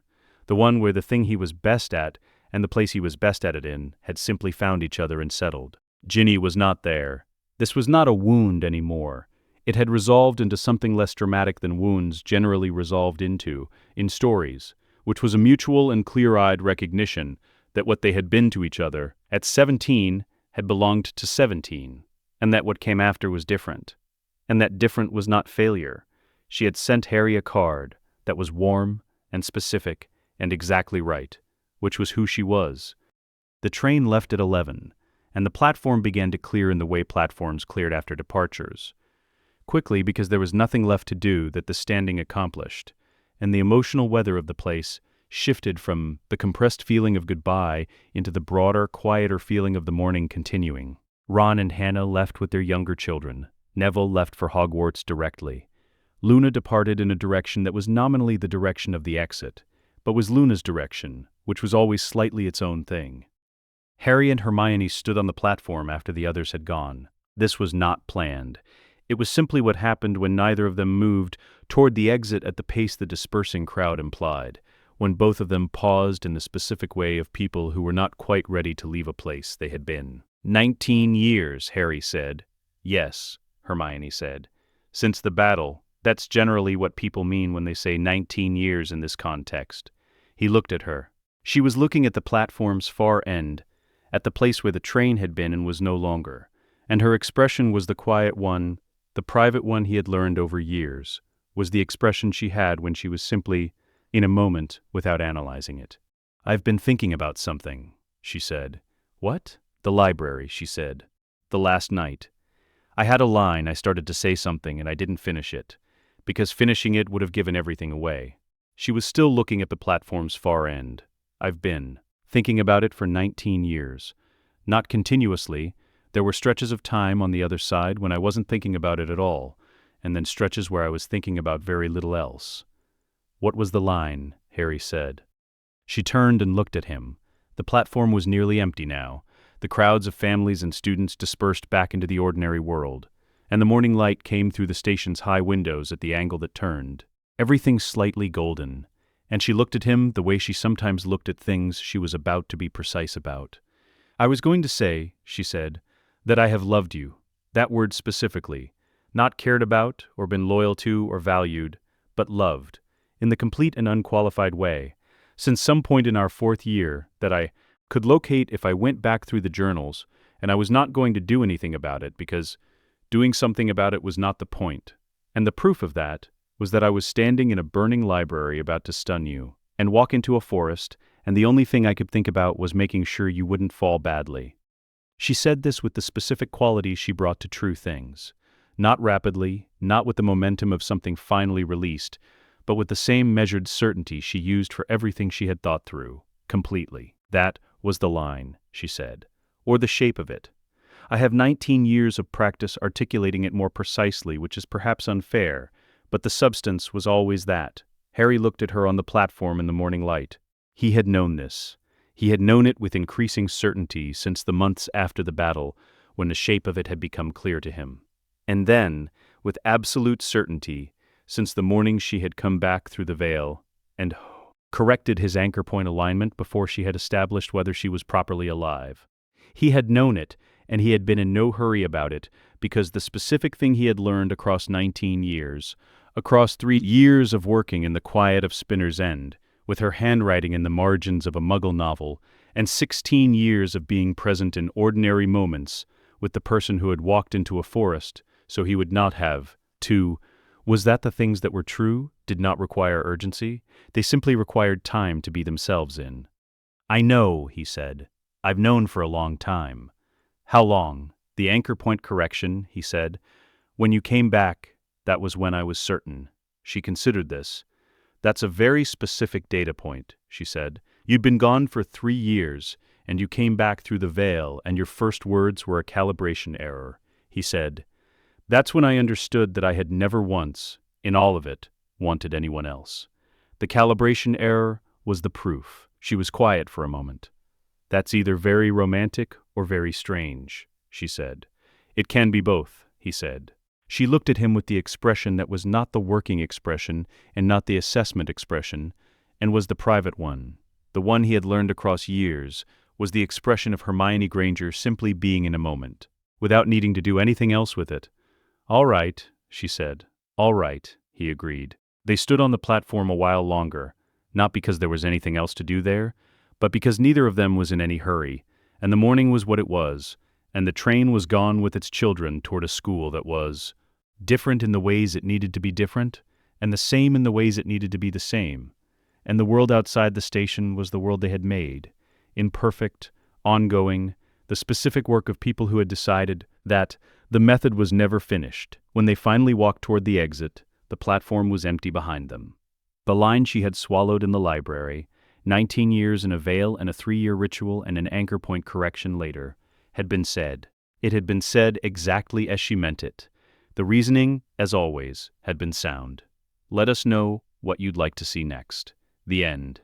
The one where the thing he was best at and the place he was best at it in had simply found each other and settled. Ginny was not there. This was not a wound anymore. It had resolved into something less dramatic than wounds generally resolved into in stories, which was a mutual and clear-eyed recognition that what they had been to each other at 17 had belonged to 17, and that what came after was different. And that different was not failure. She had sent Harry a card that was warm and specific and exactly right, which was who she was. The train left at 11, and the platform began to clear in the way platforms cleared after departures. Quickly, because there was nothing left to do that the standing accomplished, and the emotional weather of the place shifted from the compressed feeling of goodbye into the broader, quieter feeling of the morning continuing. Ron and Hannah left with their younger children. Neville left for Hogwarts directly. Luna departed in a direction that was nominally the direction of the exit, but was Luna's direction, which was always slightly its own thing. Harry and Hermione stood on the platform after the others had gone. This was not planned. It was simply what happened when neither of them moved toward the exit at the pace the dispersing crowd implied, when both of them paused in the specific way of people who were not quite ready to leave a place they had been. 19 years, Harry said. Yes, Hermione said. Since the battle, that's generally what people mean when they say 19 years in this context. He looked at her. She was looking at the platform's far end, at the place where the train had been and was no longer, and her expression was the quiet one, the private one he had learned over years, was the expression she had when she was simply in a moment without analyzing it. I've been thinking about something, she said. What? The library, she said. The last night. I had a line, I started to say something, and I didn't finish it, because finishing it would have given everything away. She was still looking at the platform's far end. I've been thinking about it for 19 years. Not continuously. There were stretches of time on the other side when I wasn't thinking about it at all, and then stretches where I was thinking about very little else. What was the line? Harry said. She turned and looked at him. The platform was nearly empty now. The crowds of families and students dispersed back into the ordinary world, and the morning light came through the station's high windows at the angle that turned. Everything slightly golden, and she looked at him the way she sometimes looked at things she was about to be precise about. I was going to say, she said, that I have loved you, that word specifically, not cared about or been loyal to or valued, but loved, in the complete and unqualified way, since some point in our 4th year that I could locate if I went back through the journals, and I was not going to do anything about it because doing something about it was not the point. And the proof of that was that I was standing in a burning library about to stun you and walk into a forest, and the only thing I could think about was making sure you wouldn't fall badly. She said this with the specific qualities she brought to true things. Not rapidly, not with the momentum of something finally released, but with the same measured certainty she used for everything she had thought through, completely. That was the line, she said, or the shape of it. I have 19 years of practice articulating it more precisely, which is perhaps unfair, but the substance was always that. Harry looked at her on the platform in the morning light. He had known this. He had known it with increasing certainty since the months after the battle, when the shape of it had become clear to him. And then, with absolute certainty, since the morning she had come back through the veil, and corrected his anchor point alignment before she had established whether she was properly alive. He had known it, and he had been in no hurry about it, because the specific thing he had learned across 19 years, across 3 years of working in the quiet of Spinner's End, with her handwriting in the margins of a Muggle novel, and 16 years of being present in ordinary moments with the person who had walked into a forest so he would not have to. Was that the things that were true did not require urgency? They simply required time to be themselves in. I know, he said. I've known for a long time. How long? The anchor point correction, he said. When you came back, that was when I was certain. She considered this. That's a very specific data point, she said. You'd been gone for 3 years, and you came back through the veil, and your first words were a calibration error, he said. That's when I understood that I had never once, in all of it, wanted anyone else. The calibration error was the proof. She was quiet for a moment. That's either very romantic or very strange, she said. It can be both, he said. She looked at him with the expression that was not the working expression and not the assessment expression, and was the private one. The one he had learned across years was the expression of Hermione Granger simply being in a moment, without needing to do anything else with it. All right, she said. All right, he agreed. They stood on the platform a while longer, not because there was anything else to do there, but because neither of them was in any hurry, and the morning was what it was, and the train was gone with its children toward a school that was different in the ways it needed to be different, and the same in the ways it needed to be the same. And the world outside the station was the world they had made, imperfect, ongoing, the specific work of people who had decided that the method was never finished. When they finally walked toward the exit, the platform was empty behind them. The line she had swallowed in the library, 19 years in a veil and a 3-year ritual and an anchor point correction later, had been said. It had been said exactly as she meant it. The reasoning, as always, had been sound. Let us know what you'd like to see next. The end.